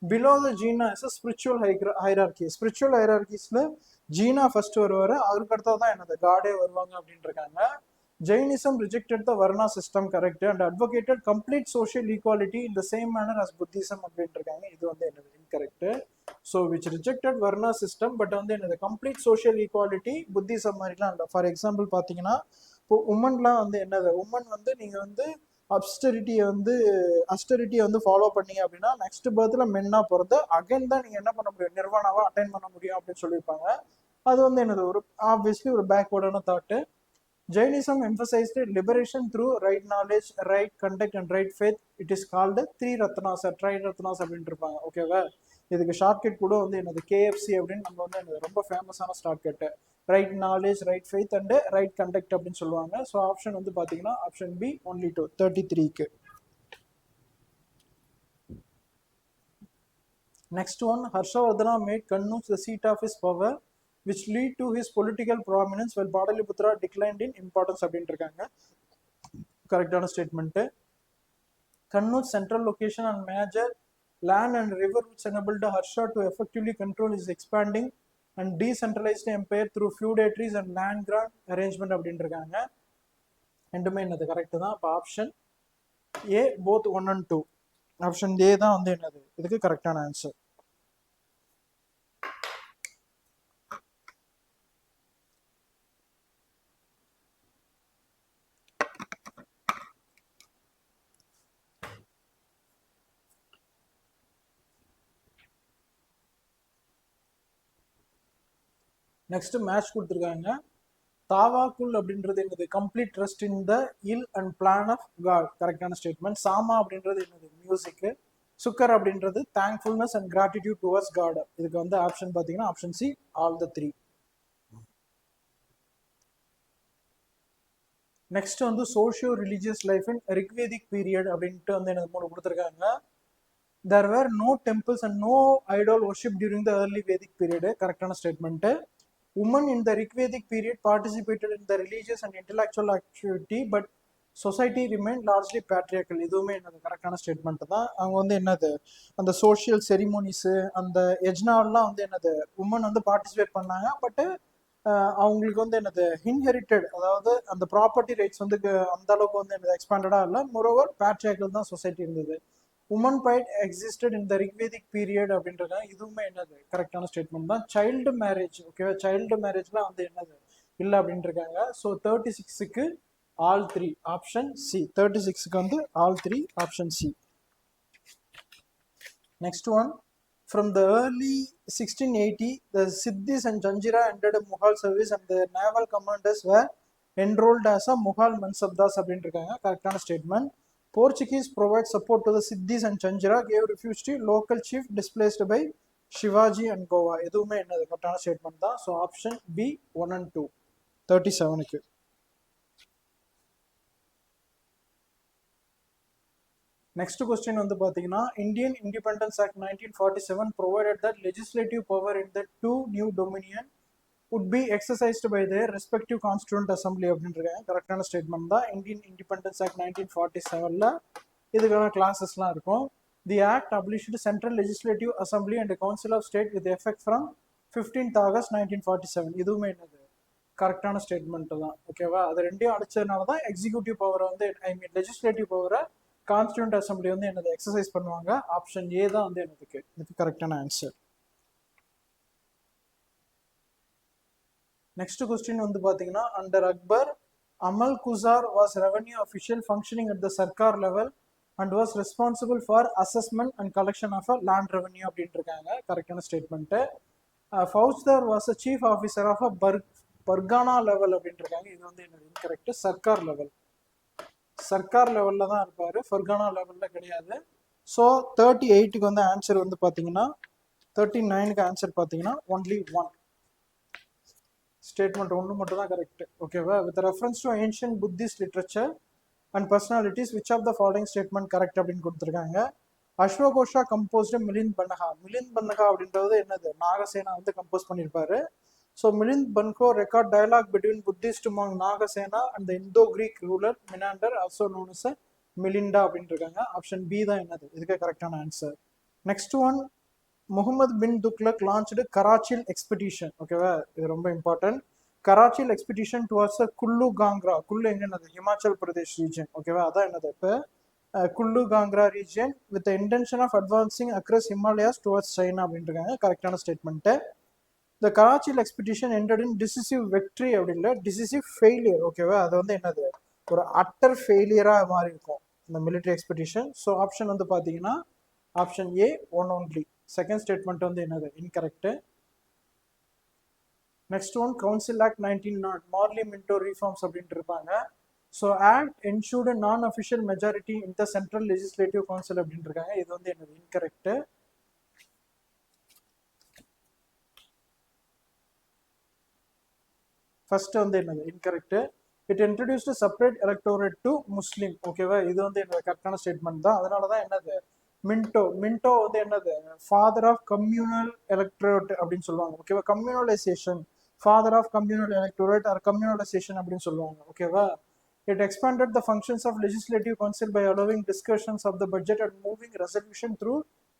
below the Jina is spiritual hierarchy. Spiritual ஹைரார்கிஸ்ல ஜீனா ஃபர்ஸ்ட் வருவாரு, அவருக்கு அடுத்தது தான் என்னது காடே வருவாங்க அப்படின்னு இருக்காங்க. Jainism rejected the Varna system, correct, and advocated complete social equality in the same manner as Buddhism அப்படின்றாங்க. இது வந்து என்னது incorrect. So which rejected Varna system, but வந்து என்னது கம்ப்ளீட் சோஷியல் ஈக்குவாலிட்டி புத்திசம் மாதிரிலாம் இல்லை. ஃபார் எக்ஸாம்பிள் பார்த்தீங்கன்னா, இப்போ உமன்லாம் வந்து என்னது உமன் வந்து நீங்கள் வந்து அஸ்டரிட்டியை வந்து ஃபாலோ பண்ணீங்க அப்படின்னா நெக்ஸ்ட் பர்த்ல மென்னா பிறந்து அகைன் தான் நீங்கள் என்ன பண்ண முடியும், நிர்வாணாவை அட்டைன் பண்ண முடியும் அப்படின்னு சொல்லியிருப்பாங்க. அது வந்து என்னது ஒரு ஆப்வியஸ்லி ஒரு பேக்வேர்டான thought. Jainism emphasized liberation through right knowledge, right conduct and right faith. It is called three ratnas or tri-ratnas அப்படின்னு இருப்பாங்க. ஓகேவா? இதுக்கு ஷார்ட்கட் கூட வந்து என்னது KFC அப்படின்னு நம்ம வந்து என்னது ரொம்ப ஃபேமஸான shortcut. Right knowledge, right faith and right conduct அப்படின்னு சொல்லுவாங்க. ஸோ ஆப்ஷன் வந்து பார்த்தீங்கன்னா ஆப்ஷன் பி ஒன்லி 2 33க்கு. Next one, Harshavardhana made Kannauj the seat of his power which lead to his political prominence while Padaliputra declined in importance அப்படின்ட்டு இருக்காங்க. கரெக்டான statement. Kannauj central location and major land and river routes enabled Harsha to effectively control his expanding and decentralized empire through feudatories and land grant arrangement அப்படின்ட்டு இருக்காங்க. ரெண்டுமே என்னது correct தான். அப்போ option A both 1 and 2. Option A தான் வந்து என்னது இதுக்கு கரெக்டான ஆன்சர். நெக்ஸ்ட் மேட்ச் கொடுத்துருக்காங்க. தாவாக்குல் அப்படின்றது என்னது complete trust in the will and plan of God. கரெக்டான ஸ்டேட்மெண்ட். சாமா அப்படின்றது என்னது மியூசிக். சுக்கர் அப்படின்றது thankfulness and gratitude towards God. இதுக்கு வந்து ஆப்ஷன் பார்த்தீங்கன்னா option C all the 3. Next வந்து socio religious life in Rigvedic period அப்படின்ட்டு வந்து எனக்கு மூணு கொடுத்துருக்காங்க. there were no temples and no idol worship during the early Vedic period. கரெக்டான statement. Women in the Rigvedic period participated in the religious and intellectual activity, but society remained largely patriarchal. இதுவுமே என்னது கரெக்டான statement தான். அவங்க வந்து என்னது அந்த social செரிமோனிஸு அந்த எஜ்னாலாம் வந்து என்னது உமன் வந்து பார்ட்டிசிபேட் பண்ணாங்க, பட்டு அவங்களுக்கு வந்து என்னது இன்ஹெரிட்டட், அதாவது அந்த ப்ராப்பர்ட்டி ரைட்ஸ் வந்து அந்த அளவுக்கு வந்து என்னது எக்ஸ்பாண்டடாக இல்லை. மோரோவர் பேட்ரியார்க்கல் தான் சொசைட்டி இருந்தது. உமன் பைட் existed in the Rigvedic period அப்படின்றது இதுவுமே என்னது கரெக்டான ஸ்டேட்மெண்ட் தான். சைல்டு மேரேஜ் ஓகேவா, சைல்டு மேரேஜ்லாம் வந்து என்னது இல்லை அப்படின்னு இருக்காங்க. ஸோ 36க்கு ஆல் த்ரீ ஆப்ஷன் சி. 36க்கு வந்து all three option C. Next one, from the early 1680, the Siddhis and Janjira entered Mughal service and the naval commanders were enrolled as a Mughal Mansabdas அப்படின்றிருக்காங்க. கரெக்டான statement. Portuguese provide support to the Siddhis and Janjira, gave refuge to local chief displaced by Shivaji and Goa. எதுவுமே என்னது கரெக்டான statement தான். So option B 1 and 2. 37க்கு. Next question வந்து பாத்தீங்கன்னா Indian Independence Act 1947 provided that legislative power in the two new dominion would be exercised by their respective constituent assembly அப்படின்றாங்க. கரெக்டான statement தான். Indian Independence Act 1947ல இதுக்கான கிளாஸஸ்லாம் இருக்கும். The act abolished Central Legislative Assembly and the Council of State with effect from 15th August 1947. இதுவுமே என்னது கரெக்டான statement தான். ஓகேவா, அது ரெண்டையும் அடிச்சதுனால தான் எக்ஸிக்யூட்டிவ் பவரை வந்து லெஜிஸ்லேட்டிவ் பவரை கான்ஸ்டியூண்ட் அசம்பிளி வந்து என்னது எக்ஸசைஸ் பண்ணுவாங்க. ஆப்ஷன் ஏ தான் வந்து இதுக்கு கரெக்டான ஆன்சர். நெக்ஸ்ட் கொஸ்டின் வந்து பாத்தீங்கன்னா under Akbar amalguzar was revenue official functioning at the sarkar level and was responsible for assessment and collection of a land revenue அப்படின்ட்டு இருக்காங்க. கரெக்டான statement. Faujdar was a chief officer of a pargana level அப்படின்ட்டு இருக்காங்க. இது வந்து என்னது இன்கரெக்ட். சர்க்கார் லெவல், சர்க்கார் லெவலில் தான் இருப்பார், ஃபர்கானா லெவலில் கிடையாது. ஸோ 38க்கு வந்து ஆன்சர் வந்து பார்த்தீங்கன்னா 39க்கு ஆன்சர் பார்த்தீங்கன்னா ஒன்லி ஒன். ஸ்டேட்மெண்ட் ஒன்று மட்டும் தான் கரெக்ட். ஓகேவா, with reference to ancient Buddhist literature and personalities which of the following statement correct அப்படின்னு கொடுத்துருக்காங்க. அஸ்வகோஷா கம்போஸ்டு மிலிந்த் பன்னகா. மிலிந்த் பன்னகா அப்படின்றது என்னது நாகசேனா வந்து கம்போஸ் பண்ணியிருப்பாரு. So Milind Banko record dialogue between Buddhist monk Nagasena and the Indo-Greek ruler Menander, also known as Milinda அப்படின்றிருக்காங்க. Option B தான் என்னது இதுக்கு கரெக்டான answer. Next one, Muhammad bin Tughlaq launched Qarachil expedition. ஓகேவா, இது ரொம்ப important. Qarachil expedition towards Kullu Kangra. Kullu எங்க என்னது ஹிமாச்சல் பிரதேஷ் ரீஜன். ஓகேவா, அதான் என்னது இப்போ Kullu Kangra region with intention of advancing across Himalayas towards China அப்படின்றிருக்காங்க. கரெக்டான statement. The Karachil expedition ended in decisive victory அப்படி இல்லை, decisive failure. ஓகேவா, அது வந்து என்னது ஒரு அட்டர் ஃபெயிலியராக மாறி இருக்கும் இந்த மிலிட்ரி எக்ஸ்பெடிஷன். ஸோ ஆப்ஷன் வந்து பார்த்தீங்கன்னா option A one only. Second statement வந்து என்னது incorrect. Next one, council act 1900 Marley Minto reforms அப்படின்ட்டு இருப்பாங்க. ஸோ ஆக்ட் என்ஷூர்டு நான் official majority in the central legislative council அப்படின்ட்டு இருக்காங்க. இது வந்து என்னது இன்கரெக்ட். ஃபர்ஸ்ட் வந்து என்னது incorrect. It introduced separate electorate to முஸ்லீம். ஓகேவா, இது வந்து என்னது கரெக்டான ஸ்டேட்மெண்ட் தான். அதனால தான் என்னது மின்டோ. மின்டோ வந்து என்னது ஃபாதர் ஆஃப் கம்யூனல் எலக்டோரேட் அப்படின்னு சொல்லுவாங்க. ஓகேவா, communalisation, father of communal electorate or communalisation அப்படின்னு சொல்லுவாங்க. ஓகேவா, it expanded the functions of legislative council by allowing discussions of the budget and moving resolution through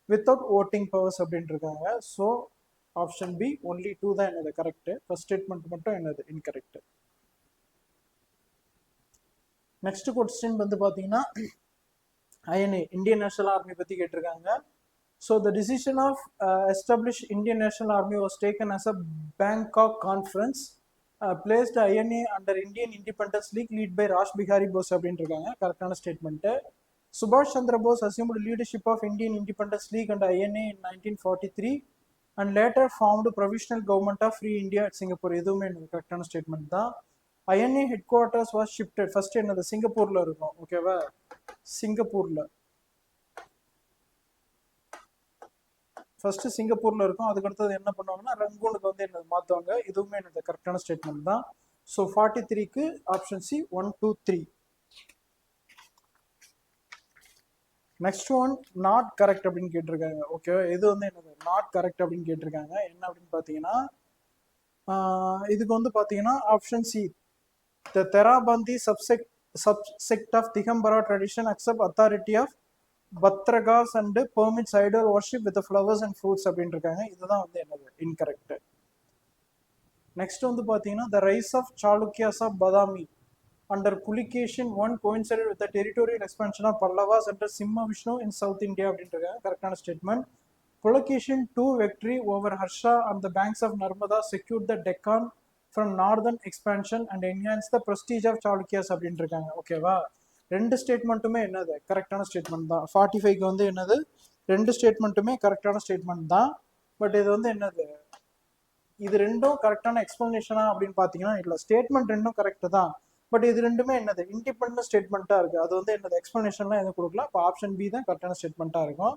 without voting powers அப்படின்ட்டு இருக்காங்க. So option B only 2 தான் என்னது correct. First statement மட்டும் என்னது incorrect. Next question வந்து பார்த்தீங்கன்னா ஐஎன்ஏ இந்தியன் நேஷனல் ஆர்மி பற்றி கேட்டிருக்காங்க. So the decision of establish Indian national army was taken as a Bangkok conference placed INA under Indian independence league led by Raj Bihari Bose அப்படின்ட்டு இருக்காங்க. கரெக்டான statement. சுபாஷ் Chandra Bose assumed leadership of Indian Independence League and INA in 1943 and later formed provisional government of Free India at Singapore. இதுவுமே எனக்கு கரெக்டான statement தான். INA headquarters was shifted. First என்னது சிங்கப்பூர்ல இருக்கும். ஓகேவா, சிங்கப்பூர்ல ஃபர்ஸ்ட் சிங்கப்பூர்ல இருக்கும். அதுக்கு அடுத்தது என்ன பண்ணுவாங்கன்னா ரங்கூனுக்கு வந்து என்னது மாத்துவாங்க. இதுவுமே என்னது கரெக்டான ஸ்டேட்மெண்ட் தான். ஸோ 43க்கு option C 1 2 3. Next one, not correct அப்படின்னு கேட்டிருக்காங்க. ஓகே, இது வந்து என்னது நாட் கரெக்ட் அப்படின்னு கேட்டிருக்காங்க. என்ன அப்படின்னு பார்த்தீங்கன்னா இதுக்கு வந்து பார்த்தீங்கன்னா option C, the Terapanthi subsect of Digambara tradition accept authority of Bhattarakas and permits idol worship with flowers and fruits அப்படின்னு இருக்காங்க. இதுதான் வந்து என்னது இன்கரெக்ட். நெக்ஸ்ட் வந்து பார்த்தீங்கன்னா the rise of Chalukyas of Badami under Pulication 1 coincided with the territorial expansion of Pallavas under Simha Vishnu in South India அப்படின்றது கரெக்டான statement. Pulication 2 victory over Harsha on the banks of Narmada secured the Deccan from northern expansion and enhanced the prestige of Chalukyas அப்படின்றிருக்காங்க. ஓகேவா? ரெண்டு ஸ்டேட்மெண்ட்டுமே என்னது கரெக்டான statement தான். 45க்கு வந்து என்னது ரெண்டு ஸ்டேட்மெண்ட்டுமே கரெக்டான ஸ்டேட்மெண்ட் தான். பட் இது வந்து என்னது இது ரெண்டும் கரெக்டான எக்ஸ்பிளனேஷனா அப்படின்னு பாத்தீங்கன்னா இல்லை, ஸ்டேட்மெண்ட் ரெண்டும் கரெக்ட் தான். பட் இது ரெண்டுமே என்னது இண்டிபெண்டன்ட் ஸ்டேட்மெண்ட்டா இருக்கு. அது வந்து என்னது எக்ஸ்பிளனேஷன்லாம் எதுவும் கொடுக்கல. அப்போ ஆப்ஷன் பி தான் கரெக்டான ஸ்டேட்மெண்ட்டா இருக்கும்.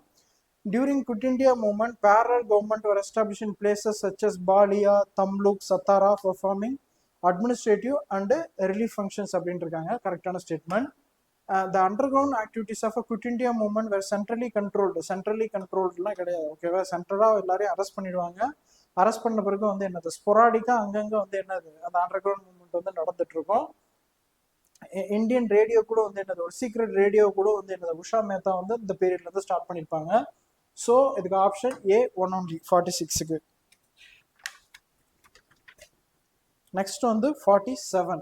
During Quit India movement, parallel government were established in places such as Balia, Tamluk, Satara, performing administrative and relief functions அப்படின்றிருக்காங்க கரெக்டான statement. The underground activities of a Quit India movement were centrally controlled. Centrally controlledலாம் கிடையாது. ஓகேவா? சென்ட்ரலாக எல்லாரையும் arrest பண்ணிடுவாங்க. Arrest பண்ண பிறகு வந்து என்னது ஸ்பொராடிக்காக அங்கங்கே வந்து என்னது அந்த அண்டர் கிரவுண்ட் மூவ்மெண்ட் வந்து நடந்துட்டு இருக்கும். இந்தியன் ரேடியோ கூட வந்து என்னது ஒரு சீக்ரெட் ரேடியோ கூட வந்து என்னது உஷா மேத்தா வந்து இந்த பீரியட்ல இருந்து ஸ்டார்ட் பண்ணியிருப்பாங்க. ஸோ இதுக்கு ஆப்ஷன் ஏ 1 only 46க்கு. நெக்ஸ்ட் வந்து 47.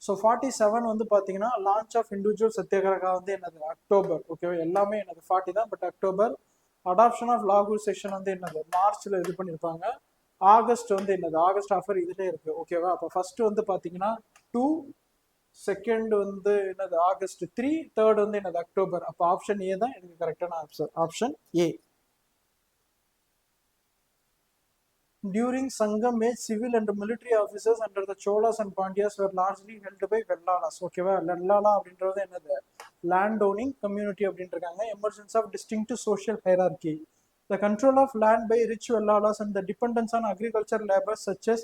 ஸோ 47 வந்து பார்த்தீங்கன்னா லான்ச் ஆஃப் இண்டிவிஜுவல் சத்தியாகிரகா வந்து என்னது அக்டோபர். ஓகேவா? எல்லாமே என்னது 40 தான், பட் அக்டோபர். அடாப்ஷன் ஆஃப் லாகூர் செக்ஷன் வந்து என்னது மார்ச்ல இது பண்ணியிருப்பாங்க. ஆகஸ்ட் வந்து என்னது ஆகஸ்ட் ஆஃபர் இதுலேயே இருக்கு. ஓகேவா? அப்போ ஃபர்ஸ்ட் வந்து பார்த்தீங்கன்னா 2, செகண்ட் வந்து என்னது ஆகஸ்ட் 3, தேர்ட் வந்து என்னது அக்டோபர். அப்போ ஆப்ஷன் ஏ தான் எனக்கு கரெக்டான answer. Option A. During Sangam age, civil and military officers under the Cholas and Pandyas were largely held by Vellalas. ஓகேவா? வெள்ளாலா அப்படின்றது என்னது லேண்ட் ஓனிங் கம்யூனிட்டி அப்படின்றாங்க. Emergence of distinct social hierarchy. The control of land by rich Vellalas and the dependence on agricultural labor such as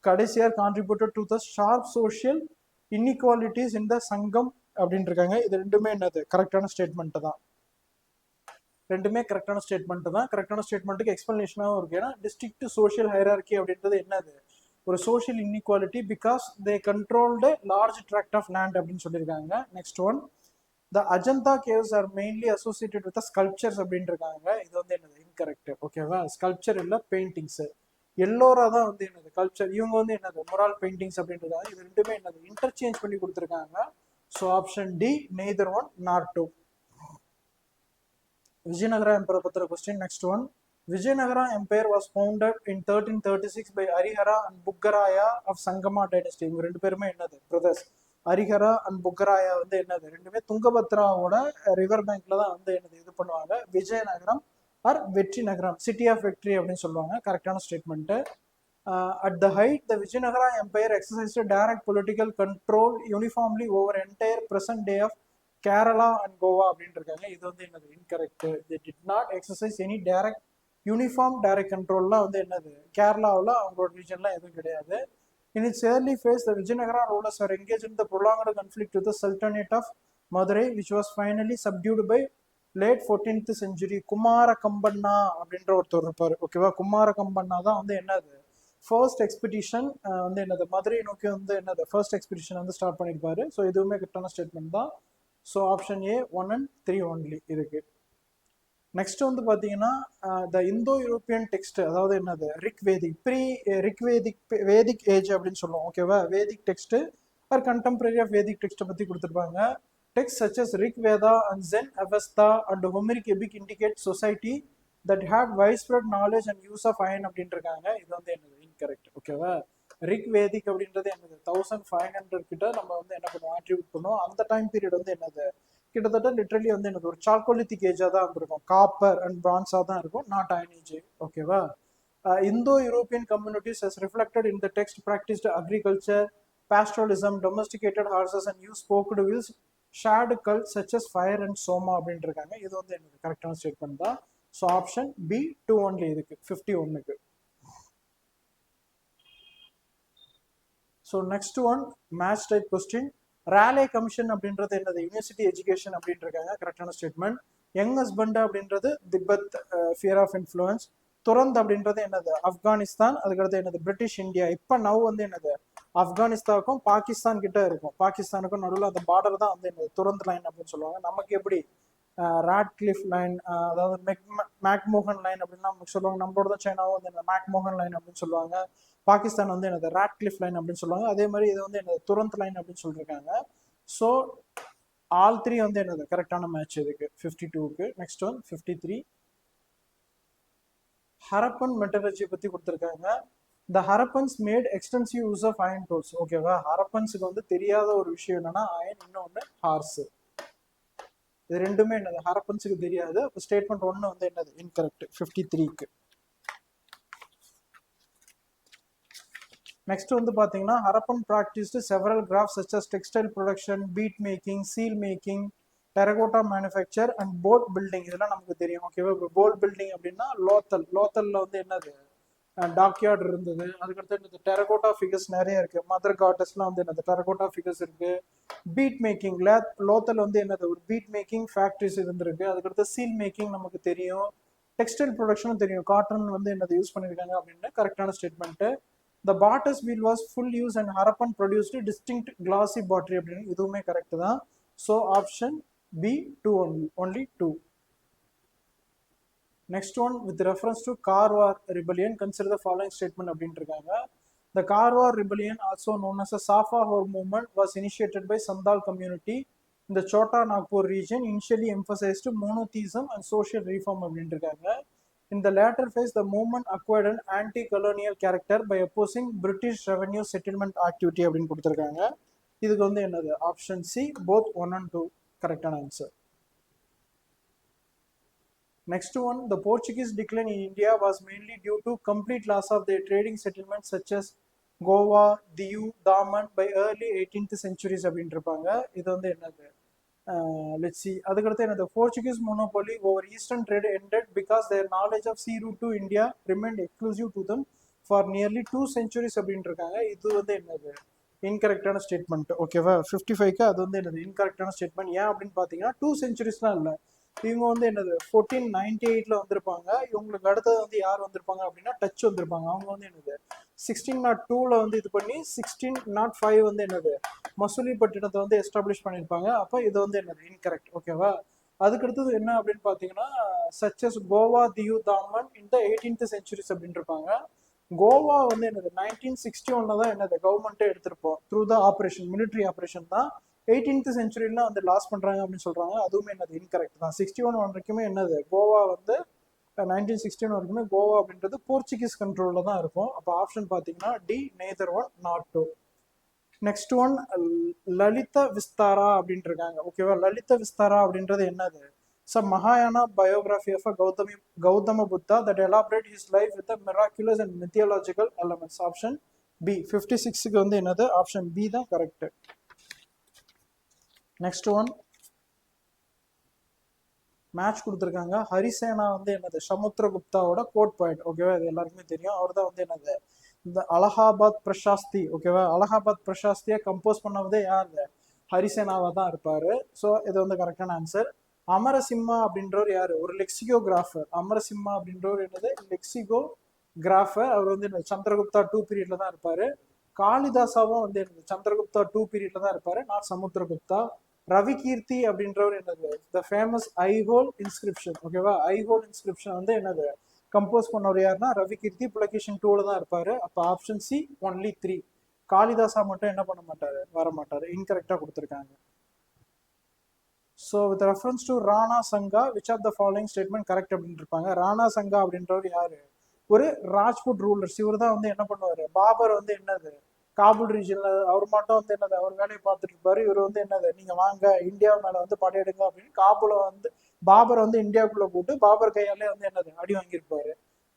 Kadesiar contributed to the sharp social inequalities in the Sangam அப்படின்றாங்க. இது ரெண்டுமே என்னது கரெக்டான statement தான். ரெண்டுமே கரெக்டான statement தான். கரெக்டான ஸ்டேட்மெண்ட்டுக்கு எக்ஸ்பிளனேஷனாகவும் இருக்கு. ஏன்னா டிஸ்ட்ரிக்ட் சோஷியல் ஹைரார்கி அப்படின்றது என்னது ஒரு social inequality because they controlled large tract of land அப்படின்னு சொல்லியிருக்காங்க. Next one, the Ajanta caves are mainly associated with sculptures அப்படின்றாங்க. இது வந்து என்னது இன்கரெக்ட். ஓகேவா? ஸ்கல்ப்சர் இல்லை பெயிண்டிங்ஸ். எல்லோரா தான் வந்து என்னது கல்ச்சர். இவங்க வந்து என்னது மொரால் பெயிண்டிங்ஸ் அப்படின்றது. இது ரெண்டுமே என்னது இன்டர்சேஞ்ச் பண்ணி கொடுத்துருக்காங்க. So option D neither one nor two. Vijayanagara Empire பத்திர question. Next one, Vijayanagara Empire was founded in 1336 by Harihara and Buggaraya of Sangama dynasty. இவங்க ரெண்டு பேருமே என்னது பிரதர்ஸ். ஹரிஹரா அண்ட் புக்கராயா வந்து என்னது ரெண்டுமே துங்கபத்ராவோட ரிவர் பேங்க்ல தான் வந்து என்னது இது பண்ணுவாங்க. விஜயநகரம் ஆர் வெற்றி நகரம், சிட்டி ஆஃப் வெக்ட்ரி அப்படின்னு சொல்லுவாங்க. கரெக்டான statement. At the height, the Vijayanagara Empire exercised direct political control uniformly over entire present day of Kerala and Goa அப்படின்னு இருக்காங்க. இது வந்து என்னது incorrect. they did not exercise any direct uniform direct கண்ட்ரோல்லாம் வந்து என்னது கேரளாவில் அவங்களோட ரீஜன்லாம் எதுவும் கிடையாது. In its early phase, the Vijayanagara rulers were engaged in the prolonged conflict with the Sultanate of Madurai, which was finally subdued by late 14th century. Kumara Kampanna அப்படின்ற ஒருத்தர் இருப்பார். ஓகேவா? குமார கம்பண்ணா தான் வந்து என்னது ஃபர்ஸ்ட் எக்ஸ்பிடிஷன் வந்து என்னது மதுரை நோக்கி வந்து என்னது ஃபர்ஸ்ட் எக்ஸ்பிடிஷன் வந்து ஸ்டார்ட் பண்ணியிருப்பாரு. ஸோ இதுவுமே கரெக்டான ஸ்டேட்மெண்ட் தான். So option A 1 and 3 only இருக்கு. நெக்ஸ்ட் வந்து பார்த்தீங்கன்னா த இந்தோ யூரோப்பியன் டெக்ஸ்ட், அதாவது என்னது Rig Vedic, pre Rig Vedic age அப்படின்னு சொல்லுவோம். ஓகேவா? Vedic text are contemporary of Vedic டெக்ஸ்ட்டை பற்றி கொடுத்துருப்பாங்க. Text such as Rig Veda and Zend Avesta and Homeric epic indicate society that had widespread knowledge and use of iron அப்படின்னு இருக்காங்க. இது வந்து என்னது இன்கரெக்ட். ஓகேவா? ரிக் வேதிக் அப்படின்றது என்னது 1500 கிட்ட நம்ம வந்து என்ன பண்ணுவோம் ஆட்ரிபியூட் பண்ணுவோம். அந்த டைம் பீரியட் வந்து என்னது கிட்டத்தட்ட லிட்ரலி வந்து என்னது ஒரு சால்கோலித்திக் ஏஜா தான் இருந்திருக்கும். காப்பர் அண்ட் பிரான்ஸா தான் இருக்கும், நாட் அயன் ஏஜ். ஓகேவா? Indo European communities has reflected in the text practised agriculture, pastoralism, domesticated horses and use spoked wheels, shared cult such as fire and soma அப்படின்னு இருக்காங்க. இது வந்து என்னது கரெக்டான ஸ்டேட்மெண்ட் தான். ஸோ ஆப்ஷன் பி 2 ஒன்லி இருக்கு 51க்கு. So next one match type question. Raleigh commission அப்படின்றது என்னது யூனிவர்சிட்டி எஜுகேஷன் அப்படின்னு இருக்காங்க. கரெக்டான ஸ்டேட்மெண்ட். யங் ஹஸ்பண்ட் அப்படின்றது Tibet, fear of influence. Durand அப்படின்றது என்னது ஆப்கானிஸ்தான். அதுக்கடுத்து என்னது பிரிட்டிஷ் இந்தியா. இப்போ நவ் வந்து என்னது ஆப்கானிஸ்தானுக்கும் பாகிஸ்தான் கிட்ட இருக்கும். பாகிஸ்தானுக்கும் நடுவில் அந்த பார்டர் தான் வந்து என்னது துரந்த் லைன் அப்படின்னு சொல்லுவாங்க. நமக்கு எப்படி ராட்கிளிஃப் லைன், அதாவது மேக்மோகன் லைன் அப்படின்னா நமக்கு சொல்லுவாங்க. நம்மளோட தான் சைனாவும் வந்து என்ன மேக்மோகன் லைன் அப்படின்னு சொல்லுவாங்க. பாகிஸ்தான் வந்து என்னது ராட்கிளிஃப் லைன் அப்படின்னு சொல்லுவாங்க. அதே மாதிரி இது வந்து என்னது துரந்த் லைன் அப்படின்னு சொல்லியிருக்காங்க. ஸோ ஆல் த்ரீ வந்து என்னது கரெக்டான மேட்ச் இதுக்கு 52க்கு. Next one 53. ஹரப்பன் மெட்டலர்ஜி பத்தி கொடுத்துருக்காங்க. The Harappans made extensive use of iron tools. ஓகேவா, ஹரப்பன்ஸுக்கு வந்து தெரியாத ஒரு விஷயம் என்னன்னா அயன், இன்னொன்று ஹார்ஸ். இது ரெண்டுமே என்னது ஹரப்பன்ஸுக்கு தெரியாது. அப்போ ஸ்டேட்மெண்ட் ஒன்று வந்து என்னது இன்கரெக்ட் 53க்கு. நெக்ஸ்ட் வந்து பார்த்தீங்கன்னா Harappan practised several crafts such as textile production, bead making, seal making, terracotta manufacture and boat building. இதெல்லாம் நமக்கு தெரியும். ஓகேவா, இப்போ போட் பில்டிங் அப்படின்னா லோத்தல்ல வந்து என்னது டாக்யார்ட் இருந்தது. அதுக்கடுத்து இந்த டெரகோட்டா ஃபிகர்ஸ் நிறைய இருக்கு. மதர் காட்டஸ்லாம் வந்து என்னது டெரகோட்டா ஃபிகர்ஸ் இருக்கு. பீட் மேக்கிங்ல லோத்தல் வந்து என்னது ஒரு பீட் மேக்கிங் ஃபேக்ட்ரிஸ் இருந்திருக்கு. அதுக்கடுத்து சீல் மேக்கிங் நமக்கு தெரியும். டெக்ஸ்டைல் ப்ரொடக்ஷனும் தெரியும். காட்டன் வந்து என்னது யூஸ் பண்ணியிருக்காங்க அப்படின்னு கரெக்டான statement. The Bartus wheel was full use and Harappan produced distinct glossy pottery அப்படின்னு இதுவுமே கரெக்ட் தான். So option B 2 only 2. Next one, with reference to Karwar rebellion, consider the following statement அப்படின்ட்டு இருக்காங்க. The Karwar rebellion, also known as a Safa Hor movement, was initiated by Sandal community in the Chota Nagpur region, initially emphasized monotheism and social reform அப்படின்ட்டு இருக்காங்க. In the latter phase, the movement acquired an anti-colonial character by opposing British revenue settlement activity அப்படின்னு கொடுத்துருக்காங்க. இதுக்கு வந்து என்னது option C both 1 and 2 கரெக்டான answer. Next one, the Portuguese decline in India was mainly due to complete loss of their trading settlements such as Goa, Diu, Daman by early 18th centuries அப்படின்ட்டு இருப்பாங்க. இது வந்து என்னது let's see. அதுக்கடுத்து என்னது Portuguese monopoly over eastern trade ended because their knowledge of sea route to India remained exclusive to them for nearly 2 centuries அப்படின்ட்டு இருக்காங்க. இது வந்து என்னது இன்கரெக்டான ஸ்டேட்மெண்ட். ஓகேவா, 55க்கு அது வந்து என்னது இன்கரெக்டான ஸ்டேட்மெண்ட். ஏன் அப்படின்னு பார்த்தீங்கன்னா 2 centuriesலாம் இல்லை, இவங்க வந்து என்னது 1498ல வந்திருப்பாங்க. இவங்களுக்கு அடுத்தது வந்து யார் வந்திருப்பாங்க அப்படின்னா டச் வந்திருப்பாங்க. அவங்க வந்து என்னது 1602ல வந்து இது பண்ணி 1605 வந்து என்னது மசூலிப்பட்டினத்தை வந்து எஸ்டாப்ளிஷ் பண்ணியிருப்பாங்க. அப்போ இது வந்து என்னது இன்கரெக்ட். ஓகேவா, அதுக்கடுத்தது என்ன அப்படின்னு பார்த்தீங்கன்னா சச்சஸ் கோவா, தியூ, தாமன் இந்த 18th centuries அப்படின்னு இருப்பாங்க. கோவா வந்து என்னது 1961 தான் என்னது கவர்மெண்ட்டே எடுத்திருப்போம் through the operation, military operation தான். 18th centuryல வந்து லாஸ் பண்றாங்க அப்படின்னு சொல்றாங்க. அதுவுமே என்னது இன்கரெக்ட் தான். 61 வரைக்குமே என்னது கோவா வந்து 1961 வரைக்குமே கோவா அப்படின்றது போர்ச்சுகீஸ் கண்ட்ரோல்ல தான் இருக்கும். அப்போ ஆப்ஷன் பார்த்தீங்கன்னா D neither 1 not 2. Next one Lalita Vistara அப்படின்ட்டு இருக்காங்க. ஓகேவா, லலித விஸ்தாரா அப்படின்றது என்னது some Mahayana biography of a Gautama Buddha that elaborate his life with the miraculous and mythological elements. Option B 56க்கு வந்து என்னது ஆப்ஷன் பி தான் கரெக்ட். நெக்ஸ்ட் ஒன் மேட்ச் கொடுத்துருக்காங்க. ஹரிசேனா வந்து என்னது சமுத்திரகுப்தாவோட கோட் பாயிண்ட். ஓகேவா, இது எல்லாருக்குமே தெரியும். அவர் தான் வந்து என்னது இந்த அலகாபாத் பிரசாஸ்தி. ஓகேவா, அலகாபாத் பிரசாஸ்தியை கம்போஸ் பண்ணவதே யார் ஹரிசேனாவா தான் இருப்பாரு. ஸோ இது வந்து கரெக்டான ஆன்சர். அமரசிம்மா அப்படின்றவர் யாரு ஒரு லெக்சிகோகிராஃபர். அமரசிம்மா அப்படின்றவர் என்னது லெக்சிகோகிராஃபர். அவர் வந்து சந்திரகுப்தா 2 பீரியட்ல தான் இருப்பாரு. காளிதாசாவும் வந்து என்னது சந்திரகுப்தா 2 பீரியட்ல தான் இருப்பாரு, நாட் சமுத்திரகுப்தா. ரவி கீர்த்தி அப்படின்றவர் என்னது த ஃபேமஸ் ஐஹோல் இன்ஸ்கிரிப்ஷன். ஓகேவா, ஐஹோல் இன்ஸ்கிரிப்ஷன் வந்து என்னது கம்போஸ் பண்ணவர் யாருன்னா ரவி கீர்த்தி. புலகேஷன் 2ல தான் இருப்பாரு. அப்போ ஆப்ஷன் சி ஒன்லி 3. காளிதாசா மட்டும் என்ன பண்ண மாட்டாரு, வர மாட்டாரு. இன்கரெக்டா கொடுத்துருக்காங்க. So with reference to Rana Sanga which of the following statement correct அப்படின்னு இருப்பாங்க. ராணா சங்கா அப்படின்றவர் யாரு ஒரு ராஜ்புட் ரூலர்ஸ். இவர் தான் வந்து என்ன பண்ணுவாரு பாபர் வந்து என்னது காபூல் ரீஜன்ல அவர் மட்டும் வந்து என்னது அவர் வேலையை பார்த்துட்டு இருப்பாரு. இவர் வந்து என்னது நீங்க வாங்க இந்தியா மேல வந்து படையெடுங்க அப்படின்னு காபூல வந்து பாபர் வந்து இந்தியாவுக்குள்ள போட்டு பாபர் கையாலே வந்து என்னது அடி வாங்கியிருப்பாரு.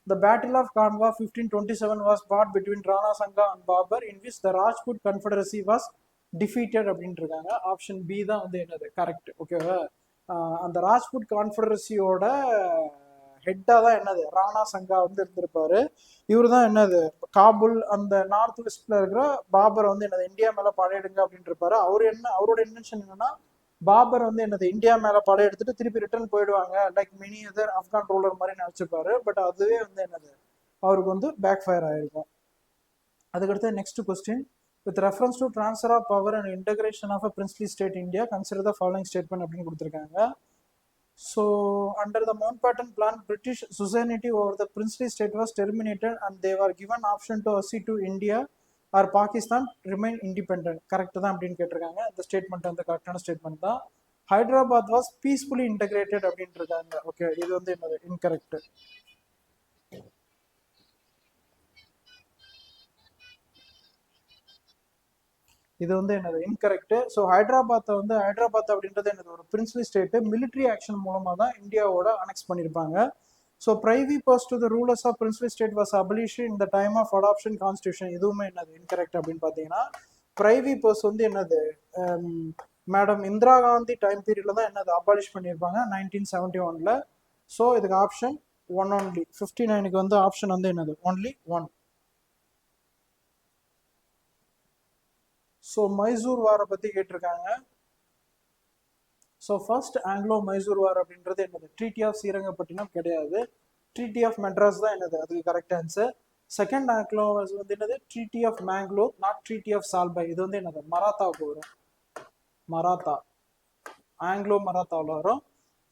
The Battle of Kanwa 1527 was fought between Rana Sanga and Babur in which the Rajput Confederacy was defeated அப்படின்ட்டு இருக்காங்க. ஆப்ஷன் பி தான் வந்து என்னது கரெக்ட். ஓகேவா, அந்த ராஜ்புட் கான்ஃபெடரசியோட ஹெட்டா தான் என்னது ராணா சங்கா வந்து இருந்திருப்பாரு. இவர் தான் என்னது காபூல் அந்த நார்த் வெஸ்ட்ல இருக்கிற பாபர் வந்து என்னது இந்தியா மேல படையெடுங்க அப்படின்ட்டு இருப்பாரு. அவரோட இன்டென்ஷன் என்னன்னா பாபர் வந்து என்னது இந்தியா மேல படையெடுத்துட்டு திருப்பி ரிட்டர்ன் போயிடுவாங்க like many other Afghan ruler மாதிரி நினைச்சிருப்பாரு. பட் அதுவே வந்து என்னது அவருக்கு வந்து பேக் ஃபயர் ஆயிருக்கும். அதுக்கடுத்து next question, with reference to transfer of power and integration of a princely state India consider the following statement அப்படின்னு கொடுத்துருக்காங்க. So under the Mountbatten Plan, British suzerainty over the princely state was terminated and they were given option to accede to India or Pakistan remain independent. Correct தான் அப்படின்னு கேட்டிருக்காங்க. இந்த statement வந்து கரெக்டான statement தான். Hyderabad was peacefully integrated அப்படின்ட்டு இருக்காங்க. Okay, இது வந்து என்னது இன்கரெக்ட். இது வந்து என்னது இன்கரெக்ட். ஸோ ஹைதராபாத் அப்படின்றது என்னது ஒரு பிரின்ஸ்லி ஸ்டேட், மிலிட்ரி ஆக்ஷன் மூலமா தான் இந்தியாவோட அனெக்ஸ் பண்ணியிருப்பாங்க. ஸோ பிரைவி போஸ்ட் to the rulers of princely state was abolish in the time of adoption constitution. இதுவுமே என்னது இன்கரெக்ட் அப்படின்னு பார்த்தீங்கன்னா, பிரைவி போஸ்ட் வந்து என்னது மேடம் இந்திரா காந்தி டைம் பீரியட்ல தான் என்னது அபாலிஷ் பண்ணியிருப்பாங்க 1971. ஸோ இதுக்கு ஆப்ஷன் 1 ஒன்லி. 59க்கு வந்து ஆப்ஷன் வந்து என்னது ஒன்லி 1. ஸோ மைசூர் வாரை பற்றி கேட்டிருக்காங்க. So first Anglo Mysore war அப்படின்றது என்னது ட்ரீட்டி ஆஃப் ஸ்ரீரங்கப்பட்டினம் கிடையாது, ட்ரீட்டி ஆஃப் மெட்ராஸ் தான் என்னது அதுக்கு கரெக்ட் ஆன்சர். செகண்ட் ஆங்கிலோ வந்து என்னது treaty of Mangalore, not treaty of Salbai. இது வந்து என்னது மராத்தாவுக்கு வரும், மராத்தா, ஆங்கிலோ மராத்தாவில் வரும்.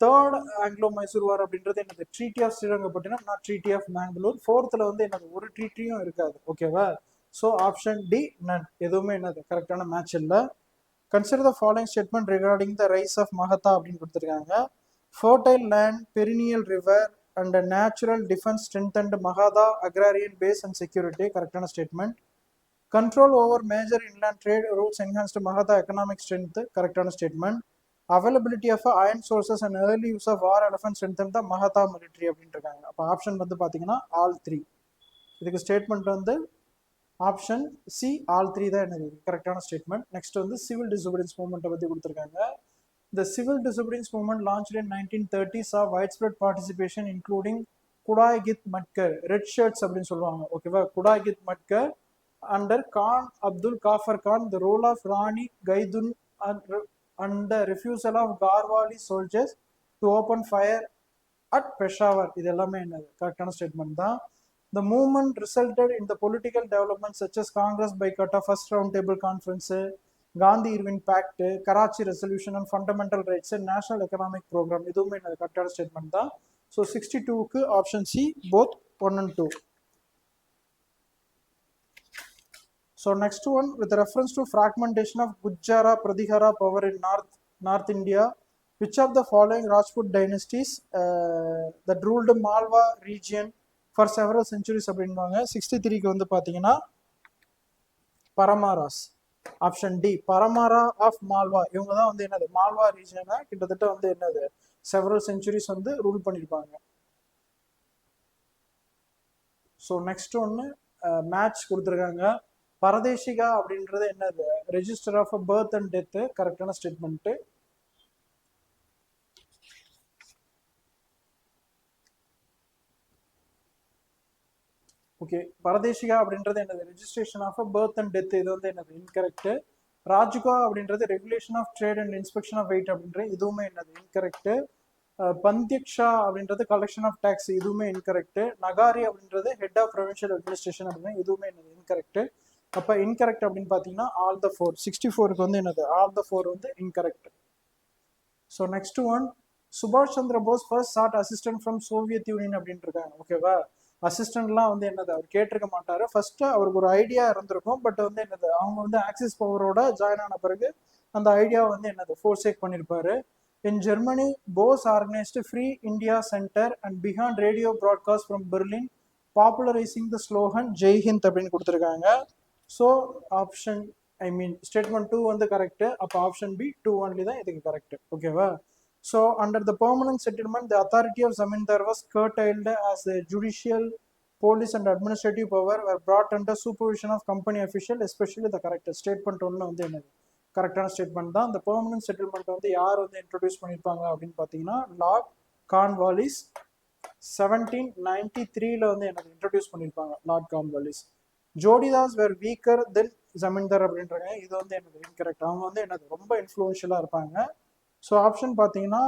தேர்ட் ஆங்கிலோ மைசூர் வார் அப்படின்றது என்னது treaty of Srirangapatnam, not treaty of Mangalore. ஃபோர்த்தில் வந்து என்னது ஒரு ட்ரீட்டியும் இருக்காது. ஓகேவா? ஸோ ஆப்ஷன் டி நன், எதுவுமே என்னது கரெக்டான மேட்ச் இல்லை. Consider the following statement regarding the rise of Magadha அப்படின்னு கொடுத்துருக்காங்க. Fertile land, perennial river and natural defence strengthened Magadha agrarian base and security. கரெக்டான statement. Control over major inland trade routes enhanced Magadha economic strength. கரெக்டான statement. Availability of iron sources and early use of war elephant strengthen the Magadha military அப்படின்ட்டு இருக்காங்க. அப்போ option வந்து பார்த்தீங்கன்னா all 3. இதுக்கு statement வந்து option C all 3 தான் என்னது கரெக்டான ஸ்டேட்மெண்ட். நெக்ஸ்ட் வந்து சிவில் டிசோபீடியன்ஸ் மூவ்மெண்ட்டை பற்றி கொடுத்துருக்காங்க. The civil disobedience movement launched in 1930 saw widespread participation including Kudai Git Matkar, red shirts அப்படின்னு சொல்லுவாங்க. ஓகேவா? Kudai Git Matkar under Khan Abdul Kafar Khan, the role of Rani Gaidun and the refusal of Garwali soldiers to open fire at Peshawar. இது எல்லாமே என்னது கரெக்டான statement தான். The movement resulted in the political developments such as Congress boycott of First Roundtable Conference, Gandhi Irwin Pact, Karachi Resolution on Fundamental Rights, and National Economic Program. இதுவுமே என்னது கரெக்டான statement தான். So 62க்கு option C both 1 and 2. So next one, with reference to fragmentation of Gujjara Pradihara power in North India, which of the following Rajput dynasties that ruled Malwa region for several centuries அப்படின்வாங்க. 63க்கு வந்து பார்த்தீங்கன்னா Paramaras. Option D Paramara of Malwa. இவங்க தான் வந்து என்னது மால்வா ரீஜனை கிட்டத்தட்ட வந்து என்னது செவரல் செஞ்சுரிஸ் வந்து ரூல் பண்ணியிருப்பாங்க. ஸோ நெக்ஸ்ட் ஒன்று மேட்ச் கொடுத்துருக்காங்க. பரதேசிகா அப்படின்றது என்னது register of birth and death. கரெக்டான ஸ்டேட்மெண்ட்டு. ஓகே, பரதேசிகா அப்படின்றது என்னது registration of birth and death. இது வந்து என்னது இன்கரெக்ட். ராஜுகா அப்படின்றது regulation of trade and inspection of weight அப்படின்றது இதுவுமே என்னது இன்கரெக்ட். பந்திக்ஷா அப்படின்றது கலெக்ஷன் ஆஃப் டேக்ஸ். இதுவுமே இன்கரெக்ட். நகாரி அப்படின்றது ஹெட் ஆஃப் ப்ரொவின்ஷியல் அட்மினிஸ்ட்ரேஷன் அப்படின்னு இதுவுமே என்னது இன்கரெக்ட். அப்போ இன்கரெக்ட் அப்படின்னு பார்த்தீங்கன்னா ஆல் த 4. 64க்கு வந்து என்னது ஆல் த 4 வந்து இன்கரெக்ட். ஸோ நெக்ஸ்ட் ஒன், சுபாஷ் Chandra Bose first sought assistant from Soviet Union அப்படின்ட்டு இருக்காங்க. ஓகேவா? அசிஸ்டன்ட்லாம் வந்து என்னது அவர் கேட்டிருக்க மாட்டாரு. ஃபர்ஸ்ட் அவருக்கு ஒரு ஐடியா இருந்திருக்கும், பட் வந்து என்னது அவங்க வந்து ஆக்சிஸ் பவரோட ஜாயின் ஆன பிறகு அந்த ஐடியா வந்து என்னது ஃபோர்சேக் பண்ணியிருப்பாரு. In Germany, Bose organised free India centre and began radio broadcast from Berlin, popularising the slogan Jai Hind அப்படின்னு கொடுத்துருக்காங்க. ஸோ ஆப்ஷன் ஸ்டேட்மெண்ட் 2 வந்து கரெக்ட். அப்போ ஆப்ஷன் பி 2 ஒன்லி தான் இதுக்கு கரெக்ட். ஓகேவா? So under the permanent settlement, the authority of Zamindar was curtailed as the judicial, police and administrative power were brought under supervision of company official, especially the correct statement ஒன்று வந்து என்னது கரெக்டான statement தான். இந்த permanent settlement வந்து யார் வந்து introduce பண்ணியிருப்பாங்க அப்படின்னு பார்த்தீங்கன்னா லார்ட் கார்ன்வாலிஸ் 1793ல வந்து என்னது இன்ட்ரோடியூஸ் பண்ணியிருப்பாங்க லார்ட் கார்ன்வாலிஸ். ஜோடிதாஸ் வேர் வீக்கர் தென் ஜமீன்தார் அப்படின்றாங்க. இது வந்து என்னது இன்கரெக்ட். அவங்க வந்து என்னது ரொம்ப இன்ஃப்ளூயன்ஷியலாக இருப்பாங்க. ஸோ ஆப்ஷன் பார்த்தீங்கன்னா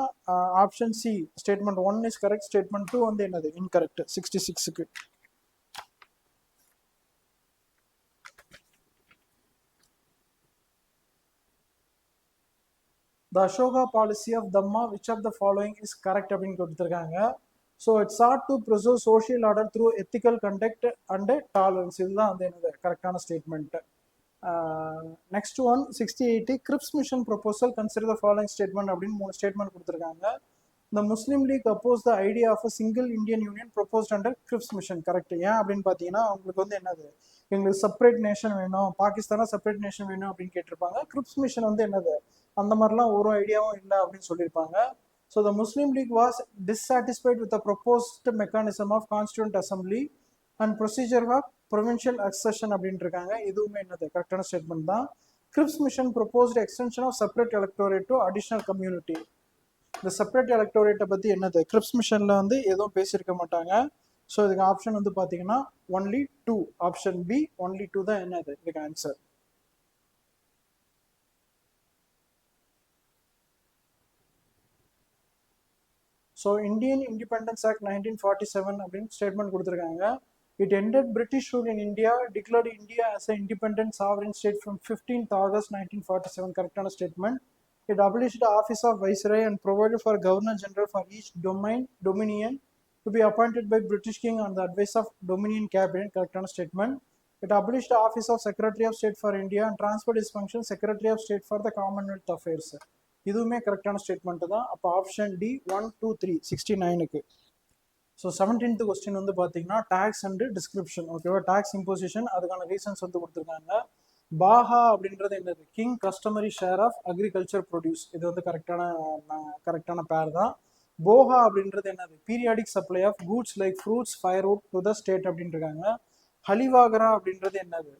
option C statement 1 is correct. Statement 2 வந்து என்னது incorrect 66க்கு. The Ashoka policy of Dhamma, which of the following is correct அப்படின்னு கொடுத்துருக்காங்க. So it sought to preserve social order through ethical conduct and tolerance. இதுதான் வந்து என்னது கரெக்டான statement. Next one 6080 grips mission proposal consider the following statement அப்படின்னு 3 statement கொடுத்துருக்காங்க. The Muslim League opposed the idea of a single Indian Union proposed under Cripps Mission. Correct. ஏன் அப்படின்னு பார்த்தீங்கன்னா அவங்களுக்கு வந்து என்னது எங்களுக்கு செப்பரேட் நேஷன் வேணும், பாகிஸ்தானா செப்பரேட் நேஷன் வேணும் அப்படின்னு கேட்டிருப்பாங்க. கிரிப்ஸ் மிஷன் வந்து என்னது அந்த மாதிரிலாம் ஒரு ஐடியாவும் இல்லை அப்படின்னு சொல்லியிருப்பாங்க. So the Muslim League was dissatisfied with the proposed mechanism of constituent assembly and procedure of provincial accession அப்படின்னு இருக்காங்க. இதுவுமே என்னது கரெக்டான ஸ்டேட்மெண்ட் தான். Cripps mission proposed extension of separate electorate to additional community. இந்த செப்பரேட் எலக்டோரேட்டை பற்றி என்னது கிரிப்ஸ் மிஷனில் வந்து எதுவும் பேசியிருக்க மாட்டாங்க. ஸோ இதுக்கு ஆப்ஷன் வந்து பார்த்தீங்கன்னா ஒன்லி 2, ஆப்ஷன் பி ஒன்லி 2 தான் என்னது இதுக்கு answer. So Indian independence act 1947 அப்படின்னு ஸ்டேட்மெண்ட் கொடுத்துருக்காங்க. It ended British rule in India, declared India as an independent sovereign state from 15th August 1947. Correct statement. It abolished the office of Viceroy and provided for Governor General for each dominion to be appointed by British King on the advice of Dominion Cabinet. Correct statement. It abolished the office of Secretary of State for India and transferred its function Secretary of State for the Commonwealth Affairs. இதுவுமே கரெக்டான statement தான். அப்போ option D 1, 2, 3 69க்கு. So 17th question வந்து பார்த்தீங்கன்னா tax and description. ஓகேவா, tax imposition அதுக்கான reasons வந்து கொடுத்துருக்காங்க. பாஹா அப்படின்றது என்னது king customary share of agriculture produce. இது வந்து கரெக்டான பேர் தான். போஹா அப்படின்றது என்னது periodic supply of goods like fruits firewood to the state அப்படின்னு இருக்காங்க. ஹலிவாகரா அப்படின்றது என்னது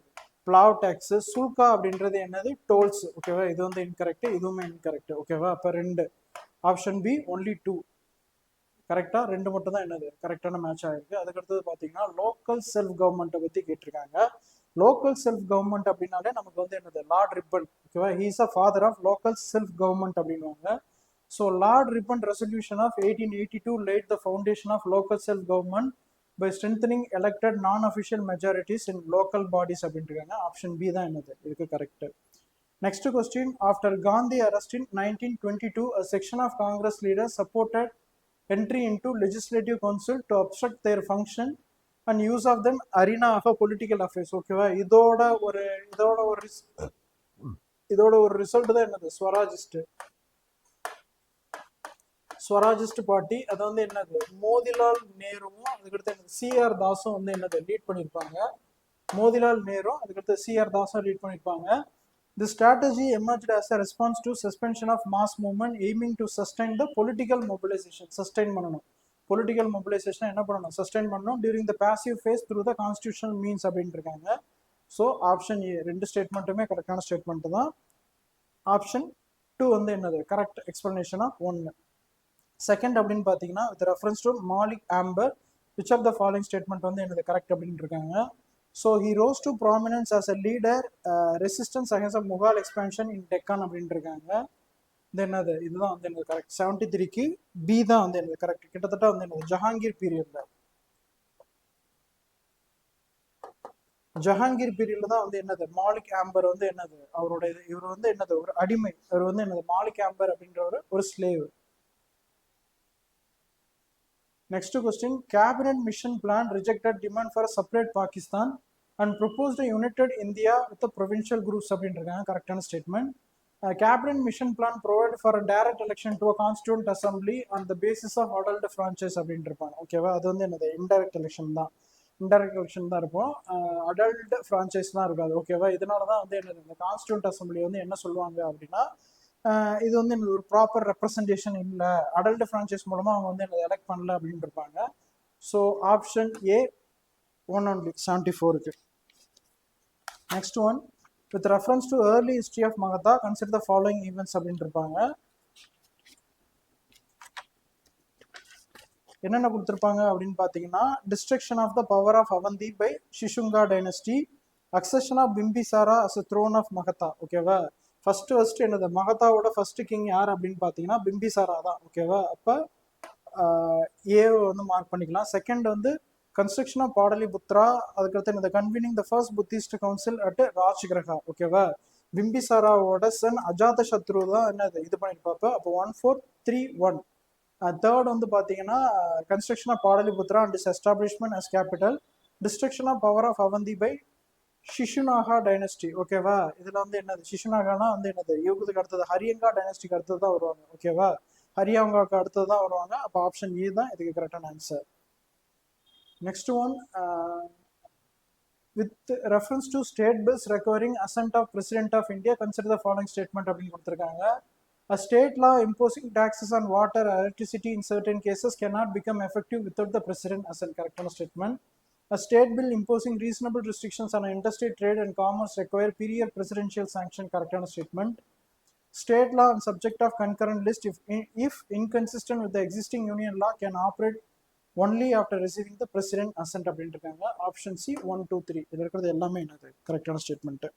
பிளாவ் டேக்ஸ். சுல்கா அப்படின்றது என்னது டோல்ஸ். ஓகேவா, இது வந்து இன்கரெக்ட், இதுவுமே இன்கரெக்ட். ஓகேவா, அப்போ 2 ஆப்ஷன் பி ஒன்லி 2 கரெக்டா, 2 மட்டும் தான் என்னது கரெக்டான மேட்ச் ஆயிருக்கு. அதுக்கடுத்தது பார்த்தீங்கன்னா லோக்கல் செல்ஃப் கவர்மெண்ட்டை பற்றி கேட்டிருக்காங்க. லோக்கல் செல்ஃப் கவர்மெண்ட் அப்படின்னாலே நமக்கு வந்து என்னது லார்ட் ரிப்பன். ஓகேவா, he's a father of local self government அப்படின்வாங்க. So Lord Ripon resolution of 1882 laid the foundation of local self government by strengthening elected non-official majorities in local bodies அப்படின்னு இருக்காங்க. Option B தான் என்னது இதுக்கு correct. Next question. After Gandhi arrest in 1922 a section of Congress leaders supported entry into legislative council to obstruct their function and use of them arena of a political affairs. ஓகேவா, இதோட ஒரு result தான் என்னது Swarajist party. அது வந்து என்னது மோதிலால் நேருவும் அதுக்கடுத்து என்னது சிஆர் தாஸும் வந்து என்னது லீட் பண்ணியிருப்பாங்க. மோதிலால் நேரு அதுக்கடுத்து சிஆர் தாஸும் லீட் பண்ணியிருப்பாங்க. The strategy emerged as a response to suspension of mass movement aiming to sustain the political mobilization. Sustain பண்ணணும், political mobilization என்ன பண்ணணும், sustain பண்ணணும் during the passive phase through the constitutional means அப்படின்ட்டு இருக்காங்க. So option ஏ 2 ஸ்டேட்மெண்ட்டுமே கரெக்டான statement தான். Option 2 வந்து என்னது கரெக்ட் எக்ஸ்பிளனேஷன் ஆஃப் 1. செகண்ட் அப்படின்னு பார்த்தீங்கன்னா with reference to Malik Ambar which of the following statement வந்து என்னது கரெக்ட் அப்படின்னு இருக்காங்க. So he rose to prominence as a leader, resistance against a Mughal expansion in Deccan அப்படின்னு இருக்காங்க. தென் அது இதுதான் வந்து என்னது கரெக்ட். 73க்கு பி தான் வந்து என்னது கரெக்ட். கிட்டத்தட்ட வந்து என்னது ஜஹாங்கீர் பீரியட்ல தான் வந்து என்னது மாலிக் ஆம்பர் வந்து என்னது இவர் வந்து என்னது ஒரு அடிமை. அவர் வந்து என்னது மாலிக் ஆம்பர் அப்படின்ற ஒரு slave. Next question. Cabinet mission plan rejected demand for a separate Pakistan and proposed a united India with the provincial groups அப்படின்றாங்க. கரெக்டான statement. Cabinet mission plan provided for a direct election to a constituent assembly on the basis of adult franchise அப்படின்ட்டு இருப்பாங்க. ஓகேவா, அது வந்து என்னது indirect election தான் இருக்கும். அடல்ட் ஃப்ரான்ச்சைஸ் தான் இருக்காது. ஓகேவா, இதனால தான் வந்து என்னது இந்த கான்ஸ்டியூண்ட் அசம்பிளி வந்து என்ன சொல்லுவாங்க அப்படின்னா இது வந்து எனக்கு ஒரு ப்ராப்பர் ரெப்ரசன்டேஷன் இல்லை, அடல்ட் ஃப்ரான்ச்சைஸ் மூலமாக அவங்க வந்து எனக்கு எலெக்ட் பண்ணல அப்படின்னு இருப்பாங்க. ஸோ ஆப்ஷன் ஏ 1 only 74க்கு. Next one. With reference to early history of Magadha consider the following events அப்படின்னு இருப்பாங்க. என்னென்ன கொடுத்துருப்பாங்க அப்படின்னு பார்த்தீங்கன்னா destruction of the power of Avanti by Shishunaga dynasty, accession of Bimbisara as a throne of Magadha. ஓகேவா, ஃபர்ஸ்ட் என்னது மகதாவோட ஃபர்ஸ்ட் கிங் யார் அப்படின்னு பார்த்தீங்கன்னா பிம்பிசாரா தான். ஓகேவா, அப்போ ஏ வந்து மார்க் பண்ணிக்கலாம். செகண்ட் வந்து கன்ஸ்ட்ரக்ஷன் ஆஃப் பாடலிபுத்ரா, அதுக்கடுத்து என்னது convening the first Buddhist council at Rajagriha. ஓகேவா, பிம்பிசாராவோட சன் அஜாத சத்ரு தான் என்னது இது பண்ணியிருப்பாப்ப. அப்போ 1431. தேர்ட் வந்து பார்த்தீங்கன்னா construction of Pataliputra and is establishment as capital, destruction of power of Avanti by Shishunaga dynasty. ஓகேவா, இதுல வந்து என்னது ஷிஷுநாகானா வந்து என்னது இவங்களுக்கு அடுத்தது ஹரியங்கா டைனஸ்டிக்கு அடுத்தது தான் வருவாங்க. ஓகேவா, ஹரியாங்காவுக்கு அடுத்தது தான் வருவாங்க. அப்போ ஆப்ஷன் ஏ தான் இதுக்கு கரெக்டான answer. Next one, with reference to state bills requiring assent of President of India, consider the following statement அப்படின்னு கொடுத்துருக்காங்க. A state law imposing taxes on water, electricity in certain cases cannot become effective without the President assent. Correct statement. A state bill imposing reasonable restrictions on interstate trade and commerce require period presidential sanction. Correct statement. State law on subject of concurrent list, if inconsistent with the existing union law, can operate only after receiving the president assent அப்படினு இருக்காங்க. Option C 1 2 3 இதுல இருக்கிறது எல்லாமே என்னது கரெக்டான statement.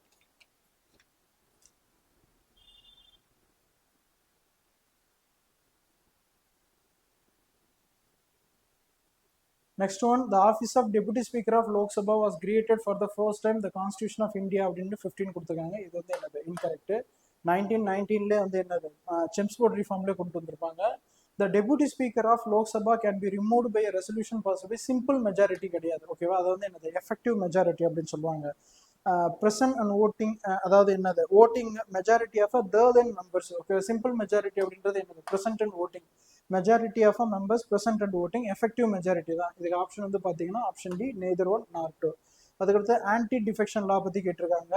Next one, the office of Deputy Speaker of Lok Sabha was created for the first time the Constitution of India அப்படின்னு 15 கொடுத்துருக்காங்க. இது வந்து என்னது இன்கரெக்ட். 1919ல வந்து என்னது செம்ஸ்போர்ட் ரிஃபார்ம்ல கொண்டு வந்திருப்பாங்க. The deputy speaker of Lok Sabha can be removed by a resolution passed by simple majority கிடையாது. ஓகேவா, அது வந்து என்னது எஃபெக்டிவ் மெஜாரிட்டி அப்படின்னு சொல்லுவாங்க. present and voting, அதாவது என்னது voting majority of a third and members. Okay, simple majority அப்படின்றது என்னது present and voting, majority of a members present and voting, effective majority தான். இதுக்கு ஆப்ஷன் வந்து பார்த்தீங்கன்னா option D neither one nor two. அதுக்கடுத்து anti defection law பற்றி கேட்டிருக்காங்க.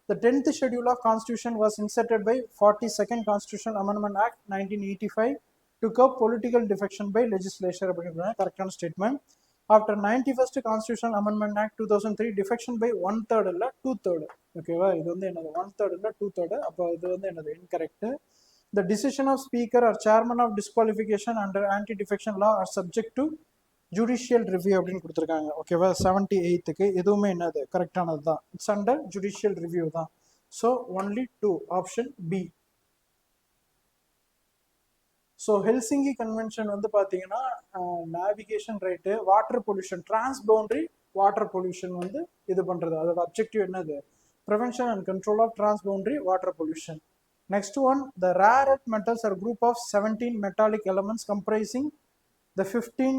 The 10th schedule of constitution was inserted by 42nd Constitutional Amendment Act 1985 to curb political defection by legislature. Correct statement. After 91st Constitutional Amendment Act 2003, defection by 1/3 இல்ல 2/3. ஓகேவா, இது வந்து என்னது 1/3 இல்ல 2/3. அப்போ இது வந்து என்னது incorrect. The decision of speaker or chairman of disqualification under anti-defection law are subject to judicial review அப்படின்னு கொடுத்துருக்காங்க. ஓகேவா, 78க்கு எதுவுமே என்னது கரெக்டானது தான். இட்ஸ் அண்டர் ஜுடிஷியல் ரிவ்யூ தான். So only 2, option B. So Helsinki convention வந்து பார்த்தீங்கன்னா navigation right, water pollution, transboundary water pollution வந்து இது பண்ணுறது. அதோட அப்ஜெக்டிவ் என்னது prevention and control of transboundary water pollution. Next one, the rare earth metals are group of 17 metallic elements comprising the 15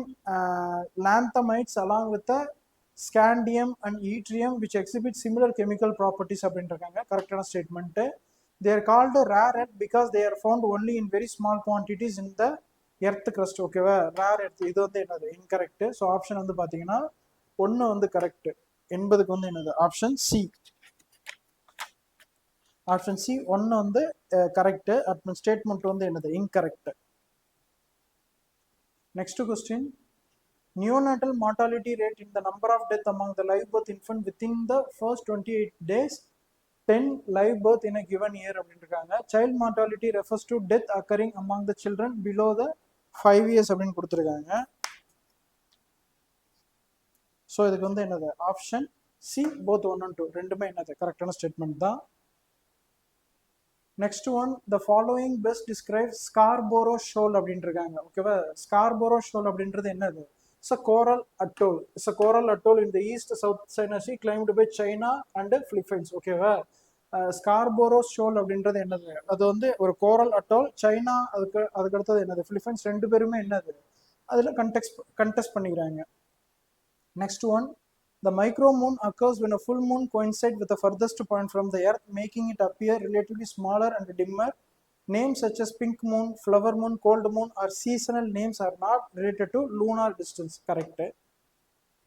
lanthanides along with the scandium and yttrium which exhibit similar chemical properties அப்படின்றாங்க. கரெக்டான statement. They are called rare earth because they are found only in very small quantities in the earth crust. ஓகேவா, rare earth இது வந்து என்னது incorrect. So option வந்து பார்த்தீங்கன்னா 1 வந்து correct, 80க்கு வந்து என்னது ஆப்ஷன் சி. ஆப்ஷன் சி 1 வந்து கரெக்ட், ஸ்டேட்மெண்ட் வந்து என்னது incorrect. Next question, neonatal mortality rate in the number of death among the live birth infant within the first 28 days, 10 live birth in a given year அப்படின்றாங்க. Child mortality refers to death occurring among the children below the 5 years அப்படின்னு கொடுத்துருக்காங்க. So இதுக்கு வந்து என்னது option C both 1 and 2 ரெண்டுமே என்னது கரெக்டான statement தான். Next one, the following best describe Scarborough Shoal அப்படின்றாங்க. ஓகேவா, ஸ்கார்போரோ ஷோல் அப்படின்றது என்னது? It's a coral atoll. It's a coral atoll in the east South China Sea claimed by China and Philippines. ஓகேவா, Scarborough Shoal அப்படின்றது என்னது? அது வந்து ஒரு கோரல் அட்டோல். சைனா அதுக்கு அடுத்தது என்னது பிலிப்பைன்ஸ், ரெண்டு பேருமே என்னது அதில் கண்டெஸ்ட் பண்ணிக்கிறாங்க. Next one, the micromoon occurs when a full moon coincides with the furthest point from the earth, making it appear relatively smaller and dimmer. Names such as pink moon, flower moon, cold moon or seasonal names are not related to lunar distance. Correct.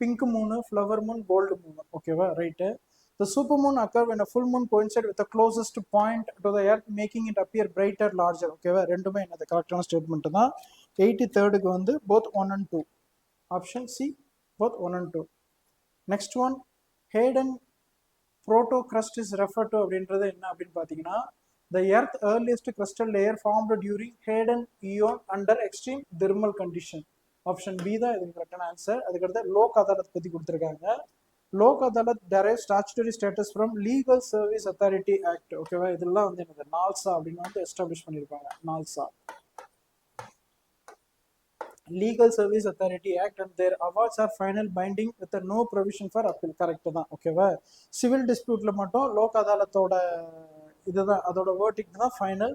Pink moon, flower moon, gold moon. Okay, right. The supermoon occurs when a full moon coincides with the closest point to the earth, making it appear brighter, larger. Okay, ரெண்டுமே என்னது கரெக்டான statement தான். 83rd வந்து both 1 and 2. Option C both 1 and 2. Next one, Hadean proto crust is refer to அப்படின்றது என்ன அப்படின்னு பார்த்தீங்கன்னா, the earth earliest crystal layer formed during Hadean eon under extreme thermal condition. Option B தான் இதுக்கு கரெக்டான answer. அதுக்கடுத்து லோக் அதாலத் பற்றி கொடுத்துருக்காங்க. Lok Adalat derive statutory status from legal service authority act. ஓகேவா, இதெல்லாம் வந்து என்னது நால்சா அப்படின்னு வந்து எஸ்டாப்ளிஷ் பண்ணியிருப்பாங்க. NALSA Legal Service Authority Act, and their awards are final binding with a no provision for appeal. Correct தான். ஓகேவா, சிவில் டிஸ்பியூட்ல மட்டும் லோக் அதாலத்தோட இதுதான் அதோட verdict தான் final.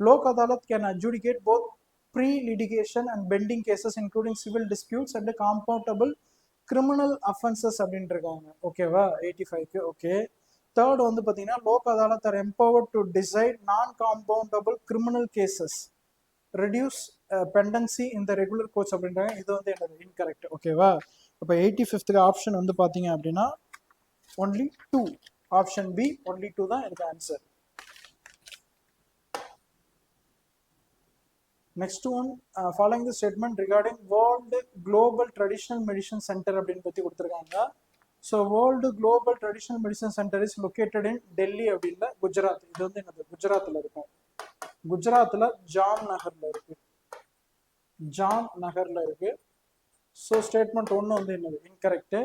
Lok Adalat can adjudicate both pre-litigation and pending cases including civil disputes and compoundable criminal offenses அப்படின்னு இருக்காங்க. ஓகேவா 85க்கு okay. Third வந்து பார்த்தீங்கன்னா Lok Adalat are empowered to decide non-compoundable criminal cases, reduce pendency in the regular courts அப்படின்றாங்க. இது வந்து என்னது இன்கரெக்ட். ஓகேவா அப்போ 85க்கு ஆப்ஷன் வந்து பார்த்தீங்க அப்படின்னா only 2, option B only 2 தான் இதுக்கு answer. Next one, following the statement regarding World Global Traditional Medicine Center அப்படின்னு பத்தி கொடுத்திருக்காங்க. So World Global Traditional Medicine Center is located in Delhi அப்படின்னா குஜராத். இது வந்து என்னது குஜராத்ல இருக்கும். குஜராத்ல ஜாம் நகர்ல இருக்கு. ஜாம் நகர்ல இருக்கு. So statement 1 வந்து என்னது incorrect.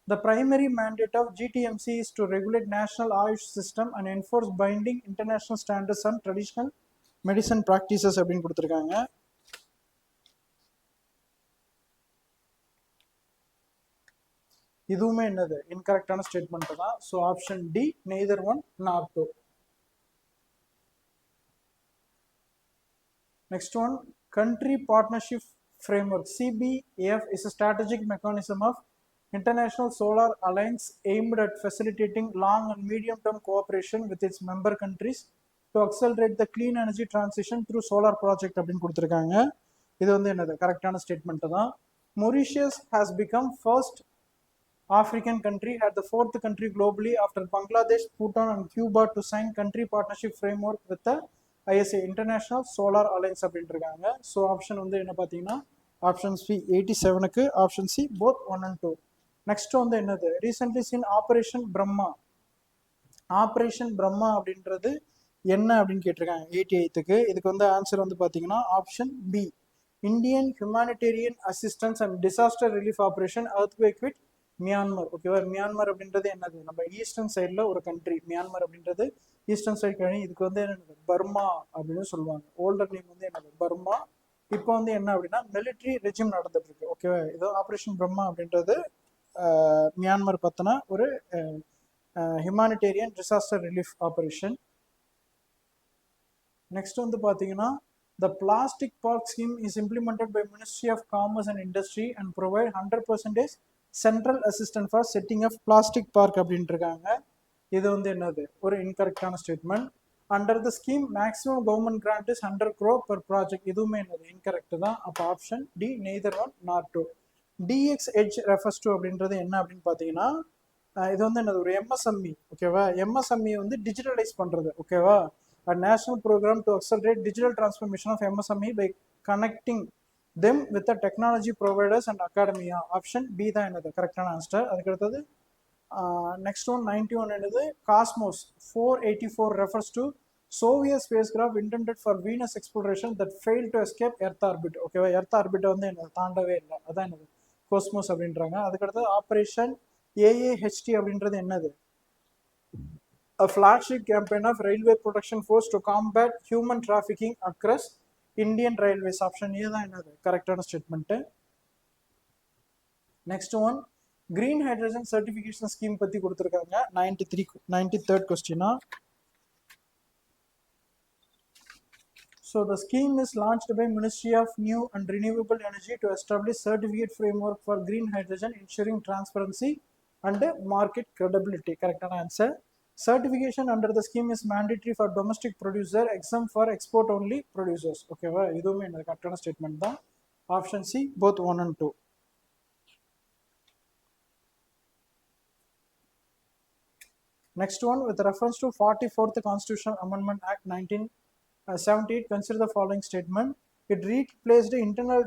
The primary mandate of GTMC is to regulate national Ayush system and enforce binding international standards on traditional medicine practices அப்படின்னு கொடுத்திருக்காங்க. இதுவுமே என்னது இன்கரெக்டான ஸ்டேட்மெண்ட் தான். So option D neither one nor two. Next one country partnership framework CBF is a strategic mechanism of international solar alliance aimed at facilitating long and medium term cooperation with its member countries to accelerate the clean energy transition through solar project அப்படின்னு கொடுத்திருக்காங்க. இது வந்து என்னது கரெக்டான statement தான். Mauritius has become first African country and the fourth country globally after Bangladesh, Bhutan and Cuba to sign country partnership framework with the ISA International Solar Alliance அப்படின்னு இருக்காங்க. So option வந்து என்ன பார்த்தீங்கன்னா ஆப்ஷன் சி 87க்கு option C both 1 and 2. Next வந்து என்னது recently seen operation Brahma. Operation Brahma அப்படின்றது என்ன அப்படின்னு கேட்டிருக்காங்க 88க்கு. இதுக்கு வந்து ஆன்சர் வந்து பார்த்தீங்கன்னா option B Indian humanitarian assistance and disaster relief operation earthquake with Myanmar. ஓகேவா மியான்மர் அப்படின்றது என்னது நம்ம ஈஸ்டர்ன் சைடில் ஒரு கண்ட்ரி. மியான்மர் அப்படின்றது ஈஸ்டர்ன் சைட் கண்ட்ரி. இதுக்கு வந்து என்னது பர்மா அப்படின்னு சொல்லுவாங்க. ஓல்டர் நேம் வந்து என்னது பர்மா. இப்போ வந்து என்ன அப்படின்னா மிலிட்ரி ரெஜிம் நடந்துட்டு இருக்கு. ஓகேவா இது ஆப்ரேஷன் பிரம்மா அப்படின்றது மியான்மர் பத்தின ஒரு humanitarian disaster relief operation. Next வந்து பார்த்தீங்கன்னா the plastic park scheme is implemented by Ministry of Commerce and Industry and provide 100% central assistance for setting up plastic park அப்படின்னு இருக்காங்க. இது வந்து என்னது ஒரு இன்கரெக்டான statement. Under the scheme maximum government grant is 100 crore per project. இதுவுமே என்னது incorrect தான். அப்போ option D neither one nor two. DX edge refers to அப்படின்றது என்ன அப்படின்னு பார்த்தீங்கன்னா இது வந்து என்னது ஒரு எம்எஸ்எம்இ. ஓகேவா எம்எஸ்எம்இ வந்து டிஜிட்டலைஸ் பண்ணுறது. ஓகேவா a national program to accelerate digital transformation of MSME by connecting them with the technology providers and academia. Option B தான் என்னது கரெக்டான ஆன்சர். அதுக்கு அடுத்தது நெக்ஸ்ட் ஒன் 91 என்னது Cosmos 484 refers to Soviet spacecraft intended for Venus exploration that failed to escape Earth orbit. ஓகேவா earth orbit வந்து என்னது தாண்டவே இல்லை. அதான் என்னது கோஸ்மோஸ் அப்படின்றாங்க. அதுக்கு அடுத்தது ஆப்ரேஷன் AAHT அப்படின்றது என்னது a flagship campaign of railway protection force to combat human trafficking across Indian railways. Option A தான் என்னது கரெக்டான statement. Next one green hydrogen certification scheme பத்தி கொடுத்திருக்காங்க 93rd கொஸ்டினா. So the scheme is launched by Ministry of New and Renewable Energy to establish certificate framework for green hydrogen, ensuring transparency and market credibility. Correct answer. Certification under the scheme is mandatory for domestic producer, exempt for export only producers. Okay va idume enna correct statement da. Option C both 1 and 2. Next one with reference to 44th Constitutional Amendment Act 1978 consider the following statement. It replaced internal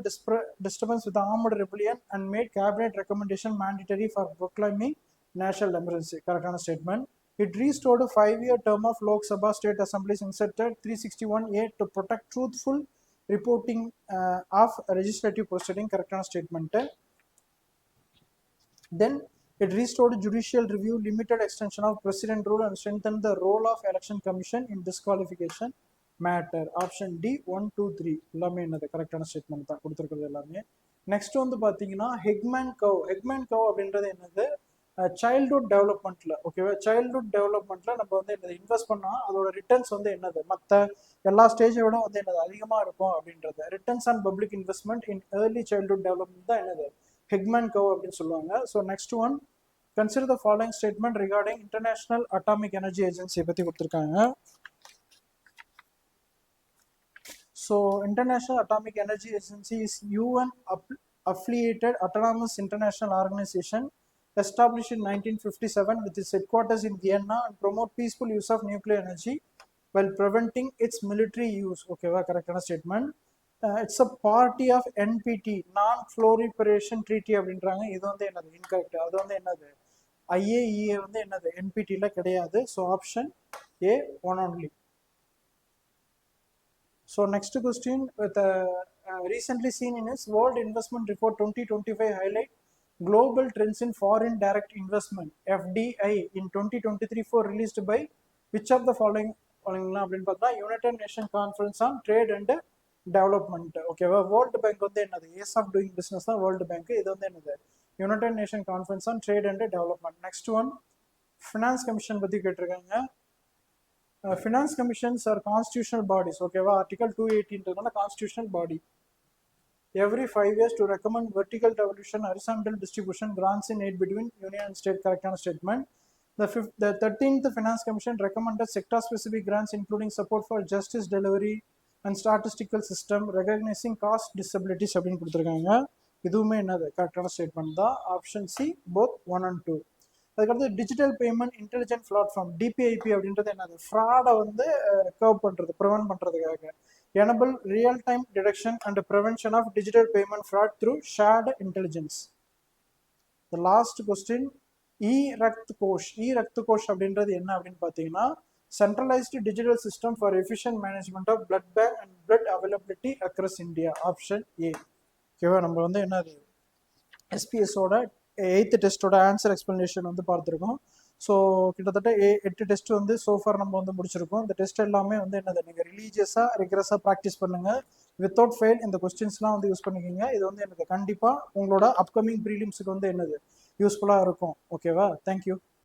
disturbance with the armed rebellion and made cabinet recommendation mandatory for proclaiming national emergency. Correct statement. It restored a 5-year term of Lok Sabha State Assemblies inserted 361A to protect truthful reporting of legislative proceeding. Correct statement. Then it restored judicial review, limited extension of president rule and strengthened the role of election commission in disqualification matter. Option D 1, 2, 3 எல்லாமே என்னது கரெக்டான statement தான் கொடுத்துருக்கிறது எல்லாமே. Next வந்து பார்த்தீங்கன்னா ஹெக்மேன் கவ் அப்படின்றது என்னது சைல்ட்ஹுட் டெவலப்மெண்ட்ல ஓகேவா, சைல்ட்ஹுட் டெவலப்மெண்ட்ல நம்ம வந்து என்னது இன்வெஸ்ட் பண்ணா அதோட ரிட்டர்ன்ஸ் வந்து என்னது மற்ற எல்லா ஸ்டேஜை விட வந்து என்னது அதிகமா இருக்கும் அப்படின்றது. Returns on public investment in early childhood development தான் என்னது ஹெக்மேன் கர்வ் அப்படின்னு சொல்லுவாங்க. So next one, consider the following statement regarding international atomic energy agency பத்தி கொடுத்துருக்காங்க. So, International Atomic Energy Agency is UN affiliated autonomous international organization established in 1957 with its headquarters in Vienna and promote peaceful use of nuclear energy while preventing its military use. Okay, correct statement. It's a party of NPT, Non-Proliferation Treaty அப்படின்றாங்க. இது வந்து என்னது incorrect. அது வந்து என்னது IAEA வந்து என்னது NPTல கிடையாது. So option A one only. So next question, with recently seen in its World Investment Report 2025 highlight global trends in foreign direct investment (FDI) in 2023 for released by which of the following United Nations Conference on Trade and Development. Okay, World Bank வந்து என்னது ease of doing business தான் World Bank. இது வந்து என்னது United Nations Conference on Trade and Development. Next one, Finance Commission பத்தி கேட்டிருக்காங்க. Finance commissions are constitutional bodies. Okay, Article 218 constitutional body. Every 5 years to recommend vertical devolution, horizontal distribution, grants in aid between union and state. Correct statement. The 13th Finance Commission recommended sector-specific grants including support for justice delivery and statistical system, recognizing caste disabilities. அப்படின்னு கொடுத்துருக்காங்க. இதுவுமே என்னது கரெக்டான statement தான். Option C both 1 and 2. அதுக்கடுத்து digital payment intelligent platform DPIP அப்படின்றது என்னது ஃப்ராடை வந்து கர்வ் பண்ணுறது, ப்ரிவென்ட் பண்ணுறதுக்காக enable real time detection and prevention of digital payment fraud through shared intelligence. The last question, Rakt Kosh அப்படின்றது என்ன அப்படின்னு பார்த்தீங்கன்னா centralised digital system for efficient management of blood bank and blood availability across India. Option A. ஓகேவா, நம்ம வந்து என்னது எஸ்பிஎஸோட 8th டெஸ்ட்டோட answer explanation வந்து பார்த்துருக்கோம். ஸோ கிட்டத்தட்ட 8 டெஸ்ட் வந்து சோஃபார் நம்ம வந்து முடிச்சிருக்கோம். இந்த டெஸ்ட் எல்லாமே வந்து என்னது நீங்கள் ரிலீஜியஸாக ரெகுலஸாக ப்ராக்டிஸ் பண்ணுங்கள். வித்தவுட் ஃபெயில் இந்த கொஸ்டின்ஸ்லாம் வந்து யூஸ் பண்ணிக்கிங்க. இது வந்து எனக்கு கண்டிப்பாக உங்களோட அப்கமிங் ப்ரீலிம்ஸுக்கு வந்து என்னது யூஸ்ஃபுல்லாக இருக்கும். ஓகேவா, தேங்க்யூ.